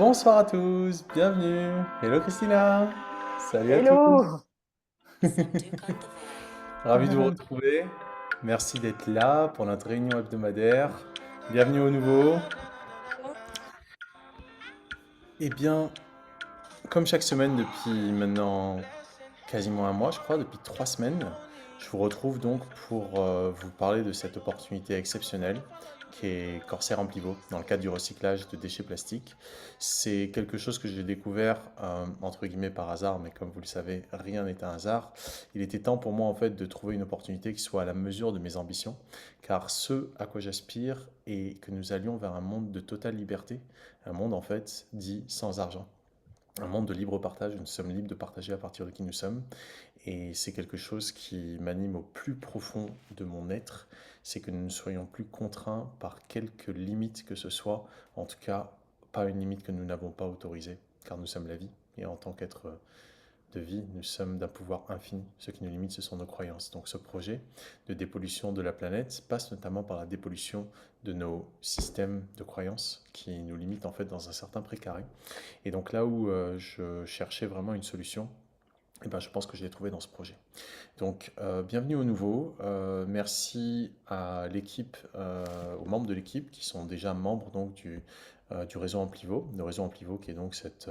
Bonsoir à tous, bienvenue. Hello Christina. Salut à Hello! tous. Ravi de vous retrouver. Merci d'être là pour notre réunion hebdomadaire. Bienvenue au nouveau. Eh bien, comme chaque semaine depuis maintenant quasiment un mois, je crois, depuis 3 semaines, je vous retrouve donc pour vous parler de cette opportunité exceptionnelle qui est Corsair en pivot dans le cadre du recyclage de déchets plastiques. C'est quelque chose que j'ai découvert entre guillemets par hasard, mais comme vous le savez, rien n'est un hasard. Il était temps pour moi en fait de trouver une opportunité qui soit à la mesure de mes ambitions, car ce à quoi j'aspire est que nous allions vers un monde de totale liberté, un monde en fait dit sans argent. Un monde de libre partage, nous sommes libres de partager à partir de qui nous sommes. Et c'est quelque chose qui m'anime au plus profond de mon être, c'est que nous ne soyons plus contraints par quelque limite que ce soit, en tout cas pas une limite que nous n'avons pas autorisée, car nous sommes la vie, et en tant qu'être de vie, nous sommes d'un pouvoir infini. Ce qui nous limite, ce sont nos croyances. Donc ce projet de dépollution de la planète passe notamment par la dépollution de nos systèmes de croyances qui nous limitent en fait dans un certain précaré. Et donc là où je cherchais vraiment une solution, eh ben, je pense que je l'ai trouvé dans ce projet. Donc, bienvenue au nouveau. Merci à l'équipe, aux membres de l'équipe qui sont déjà membres donc, du réseau Amplivo. Le réseau Amplivo qui est donc cette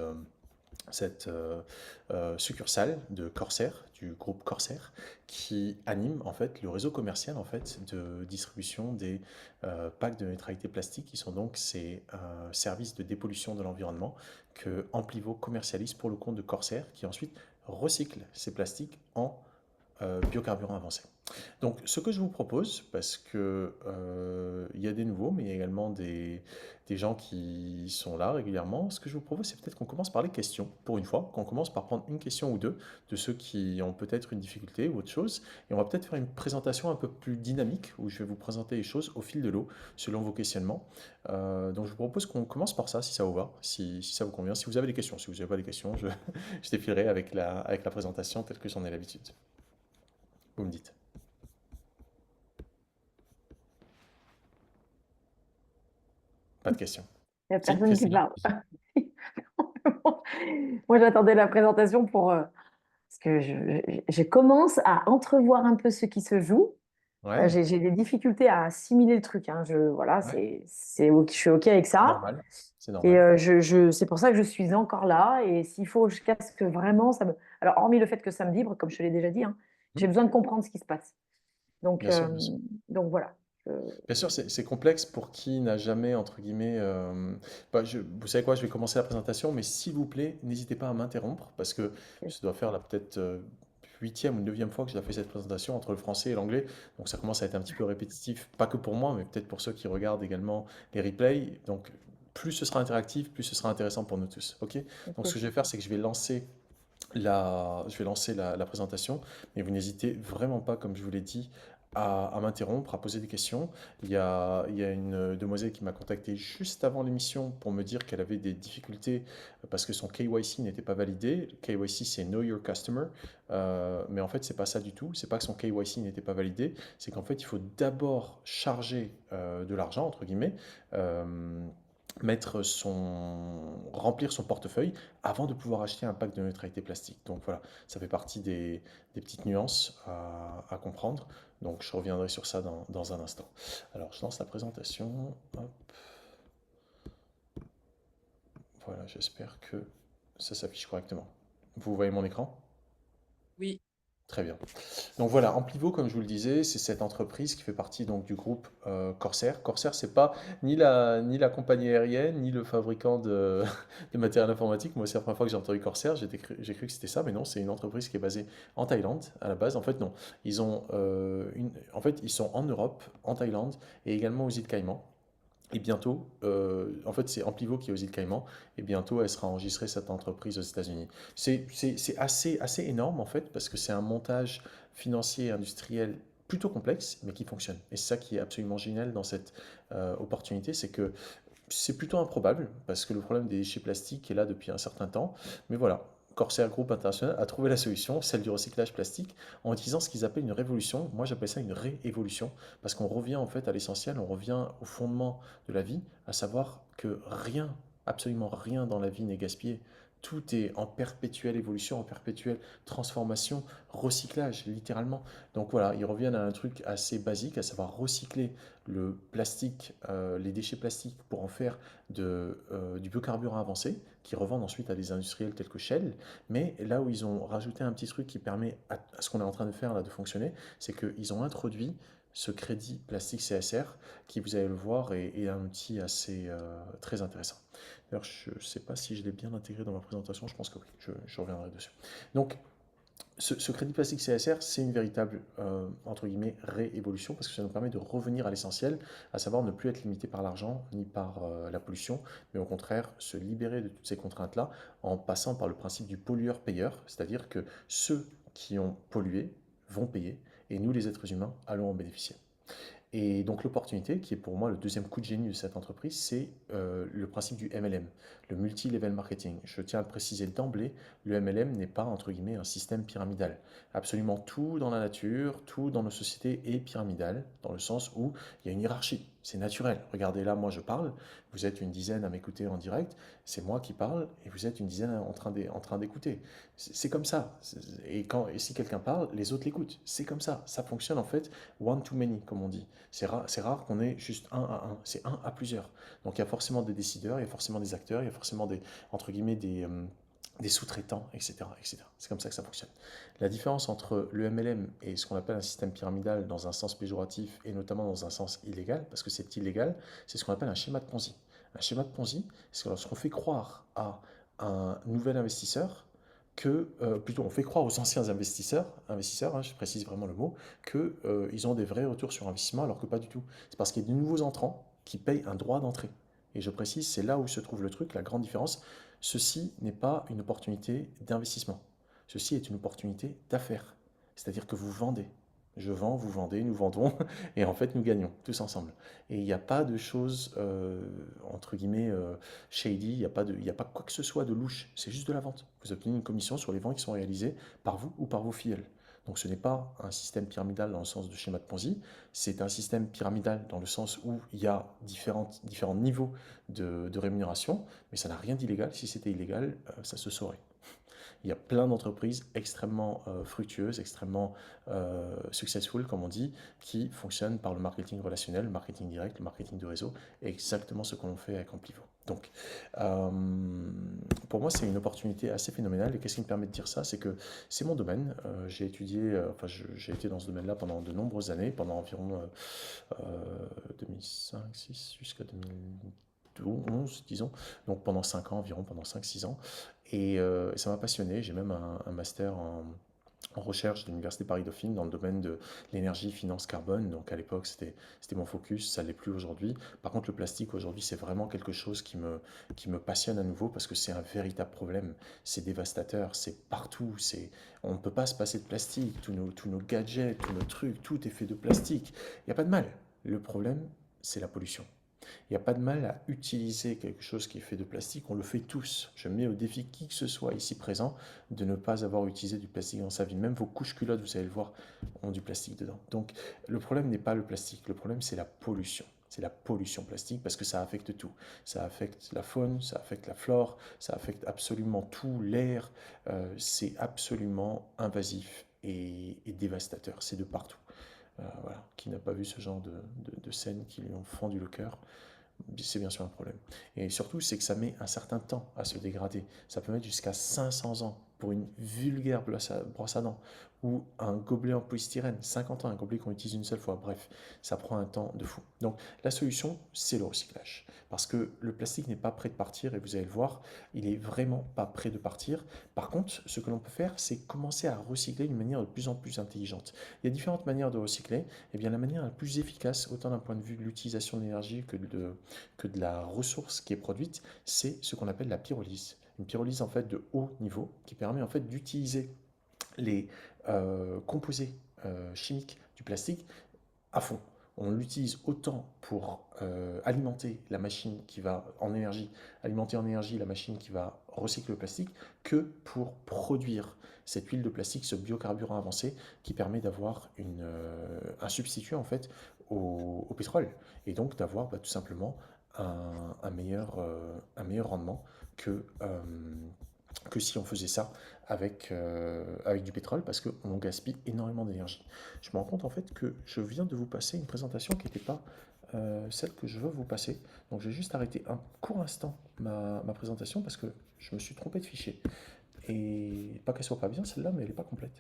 succursale de Corsair, du groupe Corsair, qui anime en fait le réseau commercial en fait de distribution des packs de neutralité plastique, qui sont donc ces services de dépollution de l'environnement que Amplivo commercialise pour le compte de Corsair, qui ensuite recycle ces plastiques en biocarburants avancés. Donc, ce que je vous propose, parce que il y a des nouveaux, mais il y a également des gens qui sont là régulièrement, ce que je vous propose, c'est peut-être qu'on commence par les questions, pour une fois, qu'on commence par prendre une question ou deux de ceux qui ont peut-être une difficulté ou autre chose, et on va peut-être faire une présentation un peu plus dynamique, où je vais vous présenter les choses au fil de l'eau, selon vos questionnements. Donc, je vous propose qu'on commence par ça, si ça vous va, si ça vous convient. Si vous avez des questions, si vous n'avez pas des questions, je défilerai avec la présentation telle que j'en ai l'habitude. Vous me dites. Pas de questions. Il n'y a Si, personne qui Christina? parle. Moi, j'attendais la présentation parce que je commence à entrevoir un peu ce qui se joue. Ouais, J'ai des difficultés à assimiler le truc, hein. Voilà, ouais, je suis OK avec c'est ça. normal. C'est Et normal. c'est pour ça que je suis encore là. Et s'il faut jusqu'à ce que vraiment ça me. Alors, hormis le fait que ça me vibre, comme je te l'ai déjà dit, hein, Hmm. j'ai besoin de comprendre ce qui se passe. Donc, Bien sûr, bien sûr. voilà. Je- Bien sûr, c'est complexe pour qui n'a jamais, entre guillemets, bah, vous savez quoi, je vais commencer la présentation, mais s'il vous plaît, n'hésitez pas à m'interrompre, parce que ça doit faire là peut-être huitième ou neuvième fois que je fais cette présentation entre le français et l'anglais, donc ça commence à être un petit peu répétitif, pas que pour moi, mais peut-être pour ceux qui regardent également les replays. Donc, plus ce sera interactif, plus ce sera intéressant pour nous tous. Ok? Donc, ce OK. que je vais faire, c'est que je vais lancer la présentation, mais vous n'hésitez vraiment pas, comme je vous l'ai dit, à m'interrompre, à poser des questions. Il y a une demoiselle qui m'a contacté juste avant l'émission pour me dire qu'elle avait des difficultés parce que son KYC n'était pas validé. KYC, c'est Know Your Customer, mais en fait, c'est pas ça du tout. C'est pas que son KYC n'était pas validé, c'est qu'en fait, il faut d'abord charger de l'argent, entre guillemets. euh, remplir son portefeuille avant de pouvoir acheter un pack de neutralité plastique. Donc voilà, ça fait partie des petites nuances à comprendre. Donc je reviendrai sur ça dans un instant. Alors je lance la présentation. Hop, voilà, j'espère que ça s'affiche correctement. Vous voyez mon écran? Oui, Très bien. Donc voilà, Amplivo, comme je vous le disais, c'est cette entreprise qui fait partie donc du groupe Corsair. Corsair, c'est pas ni la compagnie aérienne, ni le fabricant de matériel informatique. Moi, c'est la première fois que j'ai entendu Corsair. J'ai cru que c'était ça, mais non, c'est une entreprise qui est basée en Thaïlande à la base. En fait, non. En fait, ils sont en Europe, en Thaïlande et également aux îles Caïmans. Et bientôt, en fait, c'est Amplivo qui est aux îles Caïmans, et bientôt, elle sera enregistrée, cette entreprise, aux États-Unis. C'est assez énorme, en fait, parce que c'est un montage financier et industriel plutôt complexe, mais qui fonctionne. Et c'est ça qui est absolument génial dans cette opportunité, c'est que c'est plutôt improbable, parce que le problème des déchets plastiques est là depuis un certain temps. Mais voilà, Corsair Group International a trouvé la solution, celle du recyclage plastique, en utilisant ce qu'ils appellent une révolution. Moi, j'appelle ça une réévolution, parce qu'on revient en fait à l'essentiel, on revient au fondement de la vie, à savoir que rien, Absolument rien dans la vie n'est gaspillé. Tout est en perpétuelle évolution, en perpétuelle transformation, recyclage, littéralement. Donc voilà, ils reviennent à un truc assez basique, à savoir recycler le plastique, les déchets plastiques pour en faire du biocarburant avancé, qui revendent ensuite à des industriels tels que Shell. Mais là où ils ont rajouté un petit truc qui permet à ce qu'on est en train de faire là de fonctionner, c'est qu'ils ont introduit ce crédit plastique CSR qui, vous allez le voir, est un outil assez très intéressant. D'ailleurs, je ne sais pas si je l'ai bien intégré dans ma présentation, je pense que oui, je reviendrai dessus. Donc, ce crédit plastique CSR, c'est une véritable, entre guillemets, réévolution, parce que ça nous permet de revenir à l'essentiel, à savoir ne plus être limité par l'argent ni par la pollution, mais au contraire se libérer de toutes ces contraintes-là en passant par le principe du pollueur-payeur, c'est-à-dire que ceux qui ont pollué vont payer, et nous, les êtres humains, allons en bénéficier. Et donc l'opportunité, qui est pour moi le deuxième coup de génie de cette entreprise, c'est le principe du MLM, le multi-level marketing. Je tiens à le préciser d'emblée, le MLM n'est pas, entre guillemets, un système pyramidal. Absolument tout dans la nature, tout dans nos sociétés est pyramidal, dans le sens où il y a une hiérarchie. C'est naturel. Regardez là, moi je parle, vous êtes une dizaine à m'écouter en direct, c'est moi qui parle et vous êtes une dizaine en train d'écouter. C'est comme ça. Et si quelqu'un parle, les autres l'écoutent. C'est comme ça. Ça fonctionne en fait one to many, comme on dit. C'est rare qu'on ait juste un à un, c'est un à plusieurs. Donc il y a forcément des décideurs, il y a forcément des acteurs, il y a forcément entre guillemets, des sous-traitants, etc., etc. C'est comme ça que ça fonctionne. La différence entre le MLM et ce qu'on appelle un système pyramidal dans un sens péjoratif et notamment dans un sens illégal, parce que c'est illégal, c'est ce qu'on appelle un schéma de Ponzi. Un schéma de Ponzi, c'est lorsqu'on fait croire à un nouvel investisseur plutôt on fait croire aux anciens investisseurs hein, je précise vraiment le mot, qu'ils ont des vrais retours sur investissement alors que pas du tout. C'est parce qu'il y a de nouveaux entrants qui payent un droit d'entrée. Et je précise, c'est là où se trouve le truc, la grande différence. Ceci n'est pas une opportunité d'investissement. Ceci est une opportunité d'affaires. C'est-à-dire que vous vendez. Je vends, vous vendez, nous vendons, et en fait nous gagnons tous ensemble. Et il n'y a pas de choses, entre guillemets, shady, il y a pas quoi que ce soit de louche, c'est juste de la vente. Vous obtenez une commission sur les ventes qui sont réalisées par vous ou par vos filleuls. Donc ce n'est pas un système pyramidal dans le sens de schéma de Ponzi, c'est un système pyramidal dans le sens où il y a différents niveaux de rémunération, mais ça n'a rien d'illégal. Si c'était illégal, ça se saurait. Il y a plein d'entreprises extrêmement fructueuses, extrêmement successful, comme on dit, qui fonctionnent par le marketing relationnel, le marketing direct, le marketing de réseau, et exactement ce qu'on fait avec Amplivo. Donc, euh, pour moi, c'est une opportunité assez phénoménale. Et qu'est-ce qui me permet de dire ça? C'est que c'est mon domaine. J'ai étudié, j'ai été dans ce domaine-là pendant de nombreuses années, pendant environ 2005, 6 jusqu'à 2011, disons. Donc pendant 5 ans environ, pendant 5 6 ans. Et ça m'a passionné. J'ai même un master en recherche de l'Université Paris-Dauphine dans le domaine de l'énergie, finance, carbone. Donc à l'époque, c'était mon focus, ça ne l'est plus aujourd'hui. Par contre, le plastique aujourd'hui, c'est vraiment quelque chose qui me passionne à nouveau parce que c'est un véritable problème. C'est dévastateur, c'est partout. On ne peut pas se passer de plastique. Tous nos gadgets, tous nos trucs, tout est fait de plastique. Il n'y a pas de mal. Le problème, c'est la pollution. Il n'y a pas de mal à utiliser quelque chose qui est fait de plastique, on le fait tous. Je mets au défi qui que ce soit ici présent de ne pas avoir utilisé du plastique dans sa vie. Même vos couches culottes, vous allez le voir, ont du plastique dedans. Donc le problème n'est pas le plastique, le problème c'est la pollution. C'est la pollution plastique parce que ça affecte tout. Ça affecte la faune, ça affecte la flore, ça affecte absolument tout, l'air. C'est absolument invasif et dévastateur. C'est de partout. Voilà. Qui n'a pas vu ce genre de scènes qui lui ont fendu le cœur, c'est bien sûr un problème. Et surtout, c'est que ça met un certain temps à se dégrader. Ça peut mettre jusqu'à 500 ans pour une vulgaire brosse à dents ou un gobelet en polystyrène. 50 ans, un gobelet qu'on utilise une seule fois. Bref, ça prend un temps de fou. Donc, la solution, c'est le recyclage. Parce que le plastique n'est pas prêt de partir et vous allez le voir, il est vraiment pas prêt de partir. Par contre, ce que l'on peut faire, c'est commencer à recycler d'une manière de plus en plus intelligente. Il y a différentes manières de recycler. Et bien, la manière la plus efficace, autant d'un point de vue de l'utilisation de l'énergie que de la ressource qui est produite, c'est ce qu'on appelle la pyrolyse. Une pyrolyse en fait de haut niveau qui permet en fait d'utiliser les composés chimiques du plastique à fond. On l'utilise autant pour alimenter la machine qui va en énergie, alimenter en énergie la machine qui va recycler le plastique, que pour produire cette huile de plastique, ce biocarburant avancé qui permet d'avoir un substitut en fait au pétrole et donc d'avoir tout simplement un meilleur rendement que, euh, que si on faisait ça avec du pétrole parce qu'on gaspille énormément d'énergie. Je me rends compte en fait que je viens de vous passer une présentation qui n'était pas celle que je veux vous passer. Donc je vais juste arrêter un court instant ma présentation parce que je me suis trompé de fichier. Et pas qu'elle soit pas bien celle-là, mais elle n'est pas complète.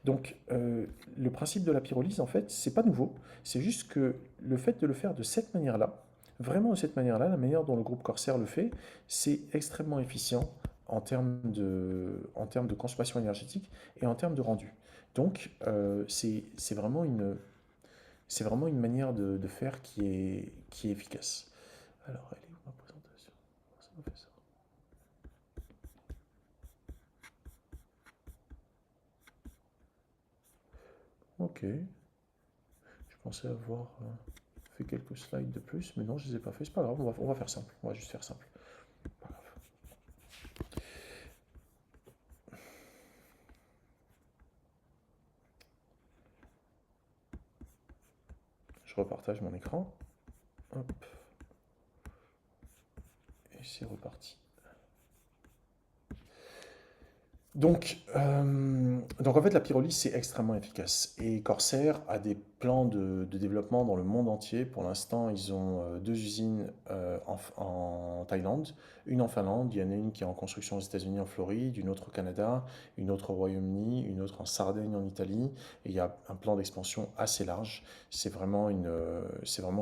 Donc le principe de la pyrolyse, en fait, c'est pas nouveau. C'est juste que le fait de le faire de cette manière-là, vraiment de cette manière-là, la manière dont le groupe Corsair le fait, c'est extrêmement efficient en termes de consommation énergétique et en termes de rendu. Donc c'est vraiment une manière de faire qui est efficace. Alors, elle est où ma présentation? Ça me fait ça. Ok, je pensais avoir fait quelques slides de plus, mais non, je ne les ai pas fait. C'est pas grave, on va faire simple. On va juste faire simple. Pas grave. Je repartage mon écran. Hop, et c'est reparti. Donc en fait, la pyrolyse, c'est extrêmement efficace. Et Corsair a des plans de développement dans le monde entier. Pour l'instant, ils ont deux usines en Thaïlande, une en Finlande, il y en a une qui est en construction aux États-Unis, en Floride, une autre au Canada, une autre au Royaume-Uni, une autre en Sardaigne, en Italie. Et il y a un plan d'expansion assez large. C'est vraiment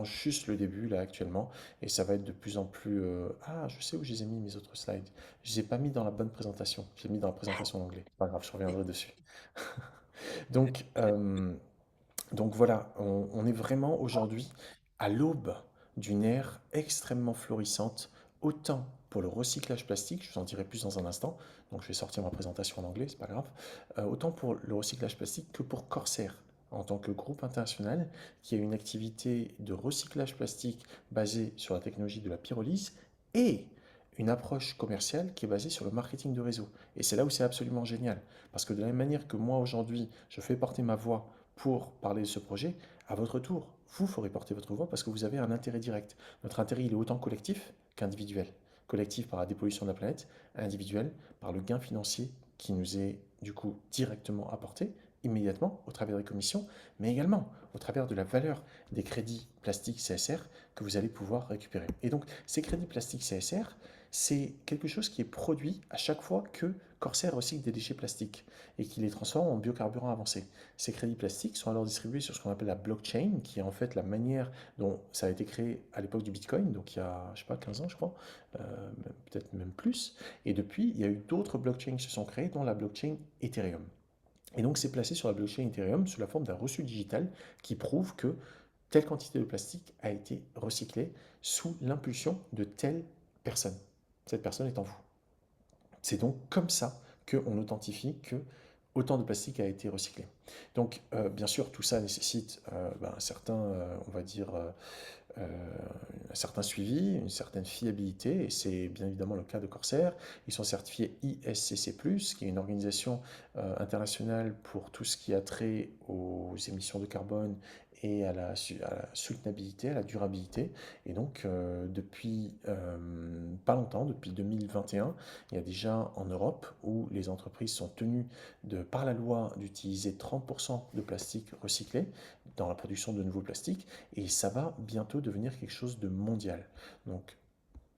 juste le début là actuellement. Et ça va être de plus en plus... Ah, je sais où je les ai mis mes autres slides. Je les ai pas mis dans la bonne présentation. Je les ai mis dans la présentation en anglais. Pas grave, je reviendrai dessus. Donc, euh, donc voilà, on est vraiment aujourd'hui à l'aube d'une ère extrêmement florissante, autant pour le recyclage plastique, je vous en dirai plus dans un instant, donc je vais sortir ma présentation en anglais, c'est pas grave, autant pour le recyclage plastique que pour Corsair, en tant que groupe international qui a une activité de recyclage plastique basée sur la technologie de la pyrolyse et une approche commerciale qui est basée sur le marketing de réseau. Et c'est là où c'est absolument génial, parce que de la même manière que moi aujourd'hui, je fais porter ma voix pour parler de ce projet, à votre tour, vous ferez porter votre voix parce que vous avez un intérêt direct. Notre intérêt, il est autant collectif qu'individuel. Collectif par la dépollution de la planète, individuel par le gain financier qui nous est du coup directement apporté immédiatement au travers des commissions, mais également au travers de la valeur des crédits plastiques CSR que vous allez pouvoir récupérer. Et donc ces crédits plastiques CSR, c'est quelque chose qui est produit à chaque fois que Corsair recycle des déchets plastiques et qui les transforme en biocarburants avancés. Ces crédits plastiques sont alors distribués sur ce qu'on appelle la blockchain, qui est en fait la manière dont ça a été créé à l'époque du Bitcoin, donc il y a, je sais pas, 15 ans, je crois, peut-être même plus. Et depuis, il y a eu d'autres blockchains qui se sont créées, dont la blockchain Ethereum. Et donc, c'est placé sur la blockchain Ethereum sous la forme d'un reçu digital qui prouve que telle quantité de plastique a été recyclée sous l'impulsion de telle personne. Cette personne étant vous. C'est donc comme ça qu'on authentifie que autant de plastique a été recyclé. Donc, bien sûr, tout ça nécessite un certain, on va dire, un certain suivi, une certaine fiabilité, et c'est bien évidemment le cas de Corsair. Ils sont certifiés ISCC+, qui est une organisation internationale pour tout ce qui a trait aux émissions de carbone et à la soutenabilité, à la durabilité. Et donc, depuis pas longtemps, depuis 2021, il y a déjà en Europe où les entreprises sont tenues par la loi d'utiliser 30% de plastique recyclé dans la production de nouveaux plastiques, et ça va bientôt devenir quelque chose de mondial. Donc,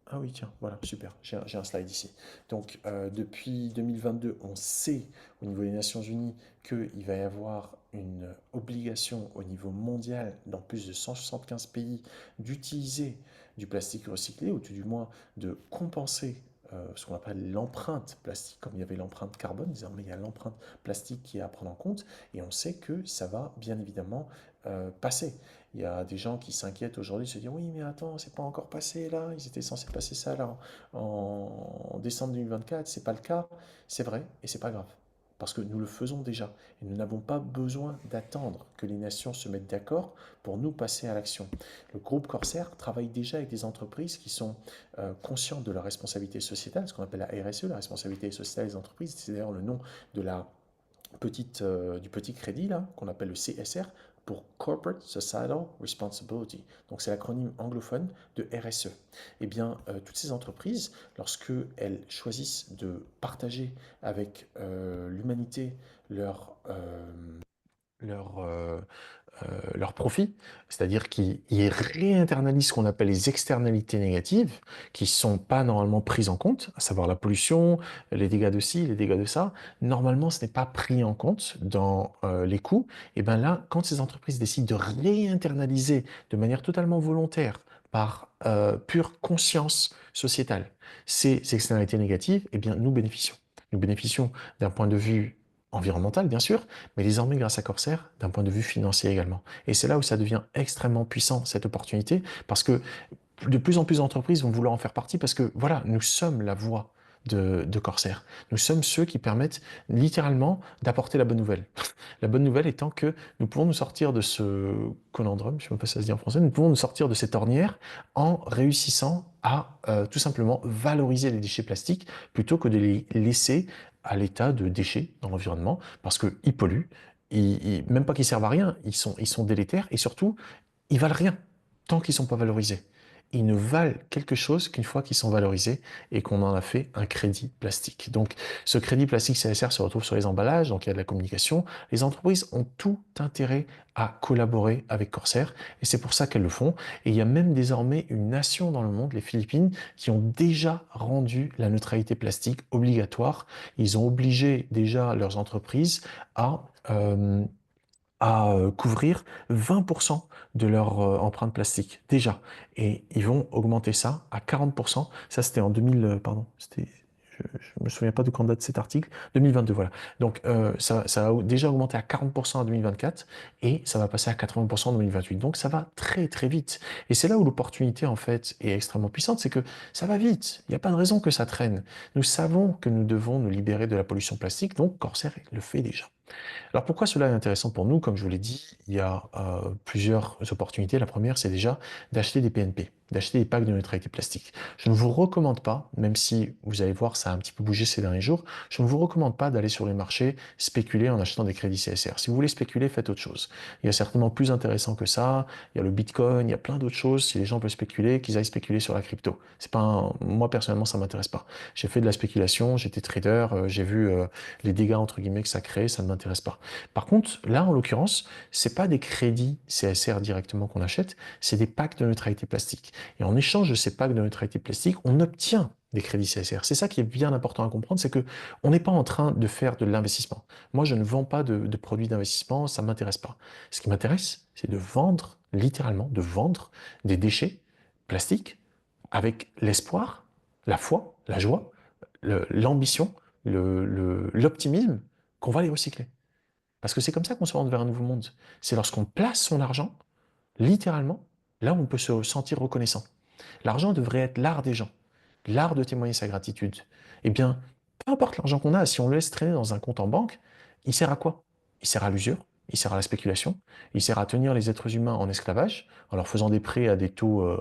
ah oui, tiens, voilà, super, j'ai un slide ici. Donc, depuis 2022, on sait au niveau des Nations Unies qu'il va y avoir une obligation au niveau mondial, dans plus de 175 pays, d'utiliser du plastique recyclé, ou tout du moins de compenser ce qu'on appelle l'empreinte plastique, comme il y avait l'empreinte carbone, désormais il y a l'empreinte plastique qui est à prendre en compte, et on sait que ça va bien évidemment passer. Il y a des gens qui s'inquiètent aujourd'hui, se disent oui, mais attends, c'est pas encore passé là, ils étaient censés passer ça là en décembre 2024, c'est pas le cas, c'est vrai et c'est pas grave. Parce que nous le faisons déjà et nous n'avons pas besoin d'attendre que les nations se mettent d'accord pour nous passer à l'action. Le groupe Corsair travaille déjà avec des entreprises qui sont conscientes de leur responsabilité sociétale, ce qu'on appelle la RSE, la responsabilité sociétale des entreprises. C'est d'ailleurs le nom de du petit crédit là qu'on appelle le CSR, pour Corporate Societal Responsibility. Donc c'est l'acronyme anglophone de RSE. Eh bien, toutes ces entreprises, lorsque elles choisissent de partager avec l'humanité leur, leur, euh, leur profit, c'est-à-dire qu'ils réinternalisent ce qu'on appelle les externalités négatives, qui ne sont pas normalement prises en compte, à savoir la pollution, les dégâts de ci, les dégâts de ça. Normalement, ce n'est pas pris en compte dans les coûts. Et bien là, quand ces entreprises décident de réinternaliser de manière totalement volontaire, par pure conscience sociétale, ces externalités négatives, eh bien, nous bénéficions. Nous bénéficions d'un point de vue environnemental, bien sûr, mais désormais grâce à Corsair, d'un point de vue financier également. Et c'est là où ça devient extrêmement puissant, cette opportunité, parce que de plus en plus d'entreprises vont vouloir en faire partie, parce que voilà, nous sommes la voix de Corsair. Nous sommes ceux qui permettent littéralement d'apporter la bonne nouvelle. La bonne nouvelle étant que nous pouvons nous sortir de ce conundrum, je ne sais pas si ça se dit en français, nous pouvons nous sortir de cette ornière en réussissant à tout simplement valoriser les déchets plastiques plutôt que de les laisser à l'état de déchets dans l'environnement, parce qu'ils polluent, même pas qu'ils servent à rien, ils sont délétères, et surtout, ils valent rien tant qu'ils ne sont pas valorisés. Ils ne valent quelque chose qu'une fois qu'ils sont valorisés et qu'on en a fait un crédit plastique. Donc, ce crédit plastique CSR se retrouve sur les emballages, donc il y a de la communication. Les entreprises ont tout intérêt à collaborer avec Corsair et c'est pour ça qu'elles le font. Et il y a même désormais une nation dans le monde, les Philippines, qui ont déjà rendu la neutralité plastique obligatoire. Ils ont obligé déjà leurs entreprises euh, à couvrir 20% de leur empreinte plastique, déjà. Et ils vont augmenter ça à 40%. Ça, c'était en 2000, pardon, je me souviens pas de quand date cet article, 2022, voilà. Donc, ça a déjà augmenté à 40% en 2024 et ça va passer à 80% en 2028. Donc, ça va très, très vite. Et c'est là où l'opportunité, en fait, est extrêmement puissante, c'est que ça va vite. Il n'y a pas de raison que ça traîne. Nous savons que nous devons nous libérer de la pollution plastique, donc Corsair le fait déjà. Alors pourquoi cela est intéressant pour nous? Comme je vous l'ai dit, il y a plusieurs opportunités. La première, c'est déjà d'acheter des PNP, d'acheter des packs de neutralité plastique. Je ne vous recommande pas, même si vous allez voir, ça a un petit peu bougé ces derniers jours, je ne vous recommande pas d'aller sur les marchés spéculer en achetant des crédits CSR. Si vous voulez spéculer, faites autre chose. Il y a certainement plus intéressant que ça. Il y a le Bitcoin, il y a plein d'autres choses. Si les gens peuvent spéculer, qu'ils aillent spéculer sur la crypto. C'est pas moi personnellement, ça m'intéresse pas. J'ai fait de la spéculation, j'étais trader, j'ai vu les dégâts entre guillemets que ça crée, ça ne m'intéresse pas. Par contre, là, en l'occurrence, c'est pas des crédits CSR directement qu'on achète, c'est des packs de neutralité plastique. Et en échange de ces packs de neutralité plastique, on obtient des crédits CSR. C'est ça qui est bien important à comprendre, c'est que on n'est pas en train de faire de l'investissement. Moi, je ne vends pas de produits d'investissement, ça m'intéresse pas. Ce qui m'intéresse, c'est de vendre, littéralement, de vendre des déchets plastiques avec l'espoir, la foi, la joie, l'ambition, l'optimisme qu'on va les recycler. Parce que c'est comme ça qu'on se rend vers un nouveau monde. C'est lorsqu'on place son argent, littéralement, là où on peut se sentir reconnaissant. L'argent devrait être l'art des gens, l'art de témoigner sa gratitude. Eh bien, peu importe l'argent qu'on a, si on le laisse traîner dans un compte en banque, il sert à quoi? Il sert à l'usure, il sert à la spéculation, il sert à tenir les êtres humains en esclavage, en leur faisant des prêts à des taux euh,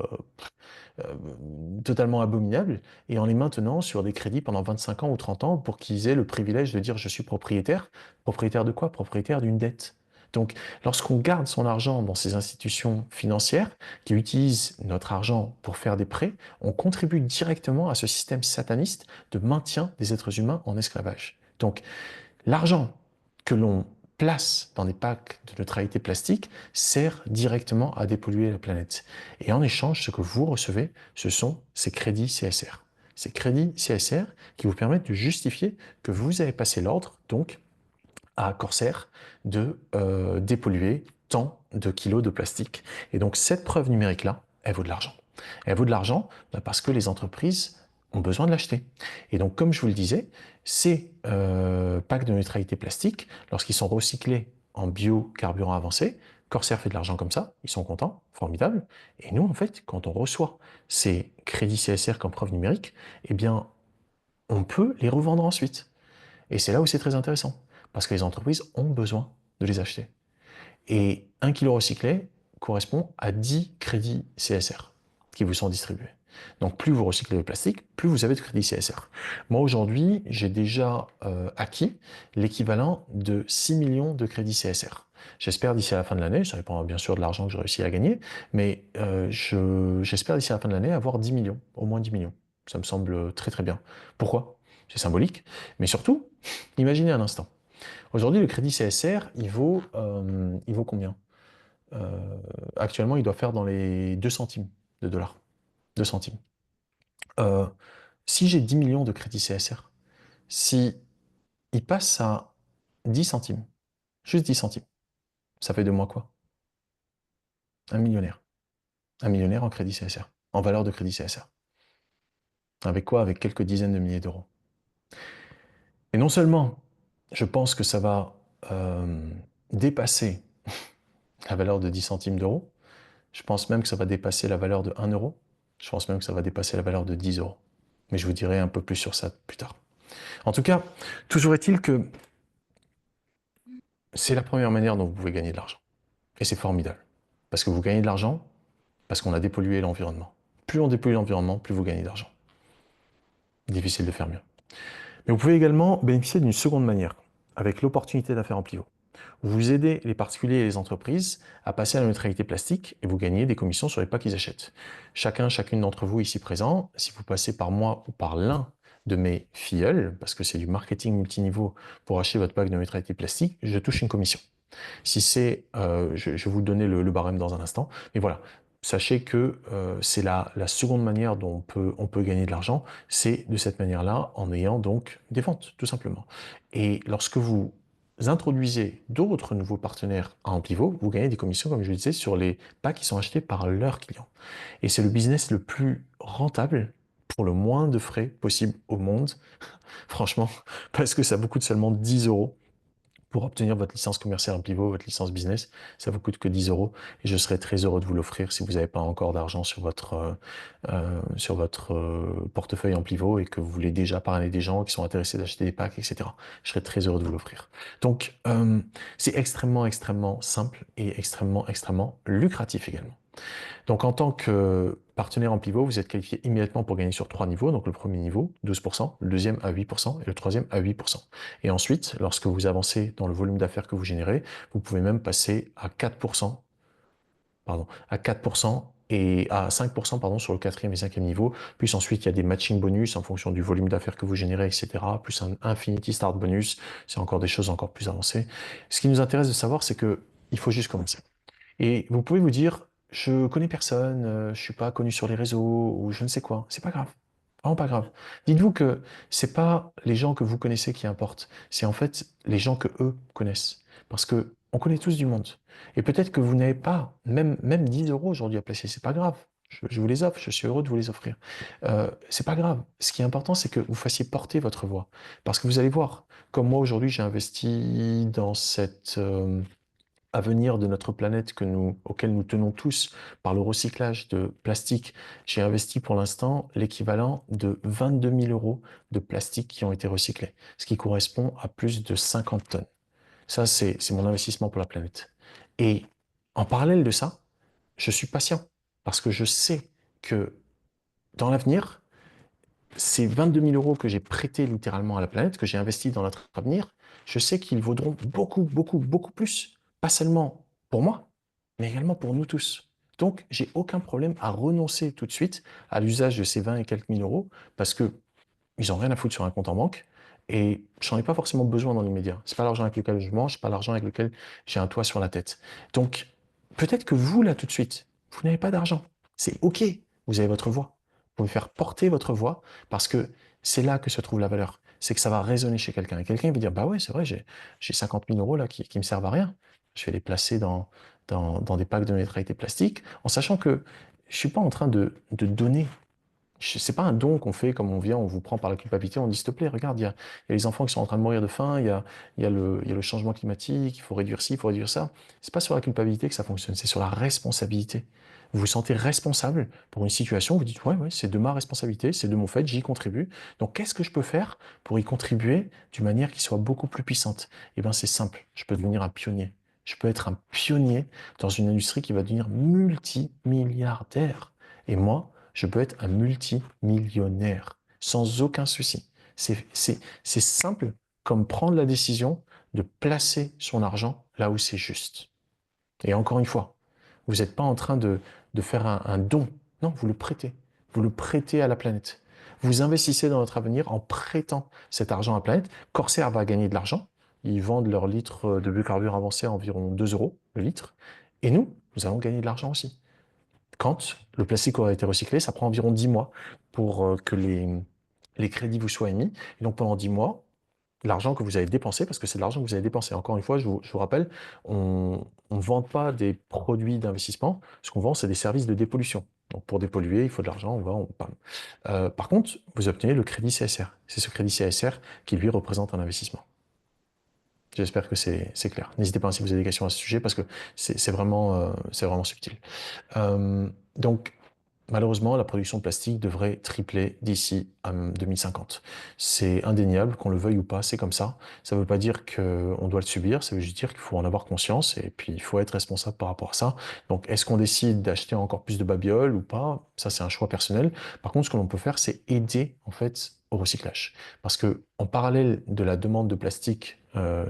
totalement abominables, et en les maintenant sur des crédits pendant 25 ans ou 30 ans pour qu'ils aient le privilège de dire je suis propriétaire. Propriétaire de quoi? Propriétaire d'une dette. Donc, lorsqu'on garde son argent dans ces institutions financières qui utilisent notre argent pour faire des prêts, on contribue directement à ce système sataniste de maintien des êtres humains en esclavage. Donc, l'argent que l'on place dans des packs de neutralité plastique sert directement à dépolluer la planète. Et en échange, ce que vous recevez, ce sont ces crédits CSR. Ces crédits CSR qui vous permettent de justifier que vous avez passé l'ordre, donc, à Corsair de dépolluer tant de kilos de plastique. Et donc cette preuve numérique-là, elle vaut de l'argent. Elle vaut de l'argent parce que les entreprises ont besoin de l'acheter. Et donc, comme je vous le disais, ces packs de neutralité plastique, lorsqu'ils sont recyclés en biocarburant avancé, Corsair fait de l'argent comme ça, ils sont contents, formidable. Et nous, en fait, quand on reçoit ces crédits CSR comme preuve numérique, eh bien, on peut les revendre ensuite. Et c'est là où c'est très intéressant, parce que les entreprises ont besoin de les acheter. Et 1 kilo recyclé correspond à 10 crédits CSR qui vous sont distribués. Donc plus vous recyclez le plastique, plus vous avez de crédits CSR. Moi aujourd'hui, j'ai déjà acquis l'équivalent de 6 millions de crédits CSR. J'espère d'ici à la fin de l'année, ça dépend bien sûr de l'argent que je réussis à gagner, mais j'espère d'ici à la fin de l'année avoir 10 millions, au moins 10 millions. Ça me semble très très bien. Pourquoi? C'est symbolique, mais surtout, imaginez un instant. Aujourd'hui, le crédit CSR, il vaut combien? Actuellement, il doit faire dans les 2 centimes de dollars. 2 centimes. Euh, si j'ai 10 millions de crédit CSR, si il passe à 10 centimes, juste 10 centimes, ça fait de moi quoi? Un millionnaire. Un millionnaire en crédit CSR, en valeur de crédit CSR. Avec quoi? Avec quelques dizaines de milliers d'euros. Et non seulement, je pense que ça va dépasser la valeur de 10 centimes d'euros, je pense même que ça va dépasser la valeur de 1 euro, je pense même que ça va dépasser la valeur de 10 euros. Mais je vous dirai un peu plus sur ça plus tard. En tout cas, toujours est-il que c'est la première manière dont vous pouvez gagner de l'argent. Et c'est formidable. Parce que vous gagnez de l'argent, parce qu'on a dépollué l'environnement. Plus on dépollue l'environnement, plus vous gagnez d'argent. Difficile de faire mieux. Mais vous pouvez également bénéficier d'une seconde manière, avec l'opportunité d'affaires en pivot. Vous aidez les particuliers et les entreprises à passer à la neutralité plastique et vous gagnez des commissions sur les packs qu'ils achètent. Chacune d'entre vous ici présent, si vous passez par moi ou par l'un de mes filleuls, parce que c'est du marketing multiniveau pour acheter votre pack de neutralité plastique, je touche une commission. Si c'est, je vais vous donner le barème dans un instant, mais voilà, sachez que c'est la seconde manière dont on peut gagner de l'argent, c'est de cette manière-là, en ayant donc des ventes, tout simplement. Et lorsque vous introduisez d'autres nouveaux partenaires à Amplivo, vous gagnez des commissions, comme je le disais, sur les packs qui sont achetés par leurs clients. Et c'est le business le plus rentable pour le moins de frais possible au monde, franchement, parce que ça vous coûte seulement 10 euros pour obtenir votre licence commerciale en pivot, votre licence business. Ça vous coûte que 10 euros et je serai très heureux de vous l'offrir si vous n'avez pas encore d'argent sur votre portefeuille en pivot et que vous voulez déjà parler des gens qui sont intéressés d'acheter des packs, etc. Je serai très heureux de vous l'offrir. Donc, c'est extrêmement, extrêmement simple et extrêmement, extrêmement lucratif également. Donc, en tant que partenaire en pivot, vous êtes qualifié immédiatement pour gagner sur 3 niveaux. Donc, le premier niveau, 12%, le deuxième à 8% et le troisième à 8%. Et ensuite, lorsque vous avancez dans le volume d'affaires que vous générez, vous pouvez même passer à 4%, à 4% et à 5% sur le quatrième et cinquième niveau. Puis ensuite, il y a des matching bonus en fonction du volume d'affaires que vous générez, etc. Plus un Infinity Start bonus. C'est encore des choses encore plus avancées. Ce qui nous intéresse de savoir, c'est que il faut juste commencer. Et vous pouvez vous dire, je connais personne, je suis pas connu sur les réseaux ou je ne sais quoi. C'est pas grave. Vraiment pas grave. Dites-vous que c'est pas les gens que vous connaissez qui importent. C'est en fait les gens que eux connaissent. Parce que on connaît tous du monde. Et peut-être que vous n'avez pas même 10 euros aujourd'hui à placer. C'est pas grave. Je vous les offre. Je suis heureux de vous les offrir. C'est pas grave. Ce qui est important, c'est que vous fassiez porter votre voix. Parce que vous allez voir, comme moi aujourd'hui, j'ai investi dans cette avenir de notre planète auquel nous tenons tous par le recyclage de plastique. J'ai investi pour l'instant l'équivalent de 22 000 euros de plastique qui ont été recyclés, ce qui correspond à plus de 50 tonnes. Ça, c'est mon investissement pour la planète. Et en parallèle de ça, je suis patient parce que je sais que dans l'avenir, ces 22 000 euros que j'ai prêtés littéralement à la planète, que j'ai investis dans notre avenir, je sais qu'ils vaudront beaucoup, beaucoup, beaucoup plus. Pas seulement pour moi, mais également pour nous tous. Donc, j'ai aucun problème à renoncer tout de suite à l'usage de ces 20 et quelques mille euros parce que ils n'ont rien à foutre sur un compte en banque et j'en ai pas forcément besoin dans l'immédiat. C'est pas l'argent avec lequel je mange, c'est pas l'argent avec lequel j'ai un toit sur la tête. Donc, peut-être que vous, là, tout de suite, vous n'avez pas d'argent. C'est OK. Vous avez votre voix. Vous pouvez faire porter votre voix parce que c'est là que se trouve la valeur. C'est que ça va résonner chez quelqu'un. Et quelqu'un va dire, bah ouais, c'est vrai, j'ai 50 000 euros là qui me servent à rien. Je vais les placer dans des packs de neutralité plastique en sachant que je suis pas en train de donner. C'est pas un don qu'on fait comme on vient, on vous prend par la culpabilité, on dit s'il te plaît, regarde, il y a les enfants qui sont en train de mourir de faim, il y a le changement climatique, il faut réduire ci, il faut réduire ça. C'est pas sur la culpabilité que ça fonctionne, c'est sur la responsabilité. Vous vous sentez responsable pour une situation, vous dites ouais, c'est de ma responsabilité, c'est de mon fait, j'y contribue. Donc qu'est-ce que je peux faire pour y contribuer d'une manière qui soit beaucoup plus puissante? Eh bien c'est simple, je peux devenir un pionnier. Je peux être un pionnier dans une industrie qui va devenir multimilliardaire. Et moi, je peux être un multimillionnaire sans aucun souci. C'est simple comme prendre la décision de placer son argent là où c'est juste. Et encore une fois, vous n'êtes pas en train de faire un don. Non, vous le prêtez. Vous le prêtez à la planète. Vous investissez dans votre avenir en prêtant cet argent à la planète. Corsair va gagner de l'argent. Ils vendent leur litre de biocarburant avancé à environ 2 euros le litre. Et nous allons gagner de l'argent aussi. Quand le plastique aura été recyclé, ça prend environ 10 mois pour que les crédits vous soient émis. Et donc pendant 10 mois, l'argent que vous avez dépensé, parce que c'est de l'argent que vous avez dépensé. Encore une fois, je vous rappelle, on ne vend pas des produits d'investissement. Ce qu'on vend, c'est des services de dépollution. Donc pour dépolluer, il faut de l'argent, on va, on parle. Par contre, vous obtenez le crédit CSR. C'est ce crédit CSR qui, lui, représente un investissement. J'espère que c'est clair. N'hésitez pas si vous avez des questions à ce sujet, parce que c'est vraiment subtil. Donc, malheureusement, la production de plastique devrait tripler d'ici à 2050. C'est indéniable, qu'on le veuille ou pas, c'est comme ça. Ça ne veut pas dire qu'on doit le subir, ça veut juste dire qu'il faut en avoir conscience et puis il faut être responsable par rapport à ça. Donc, est-ce qu'on décide d'acheter encore plus de babioles ou pas? Ça, c'est un choix personnel. Par contre, ce que l'on peut faire, c'est aider, en fait, au recyclage. Parce que, en parallèle de la demande de plastique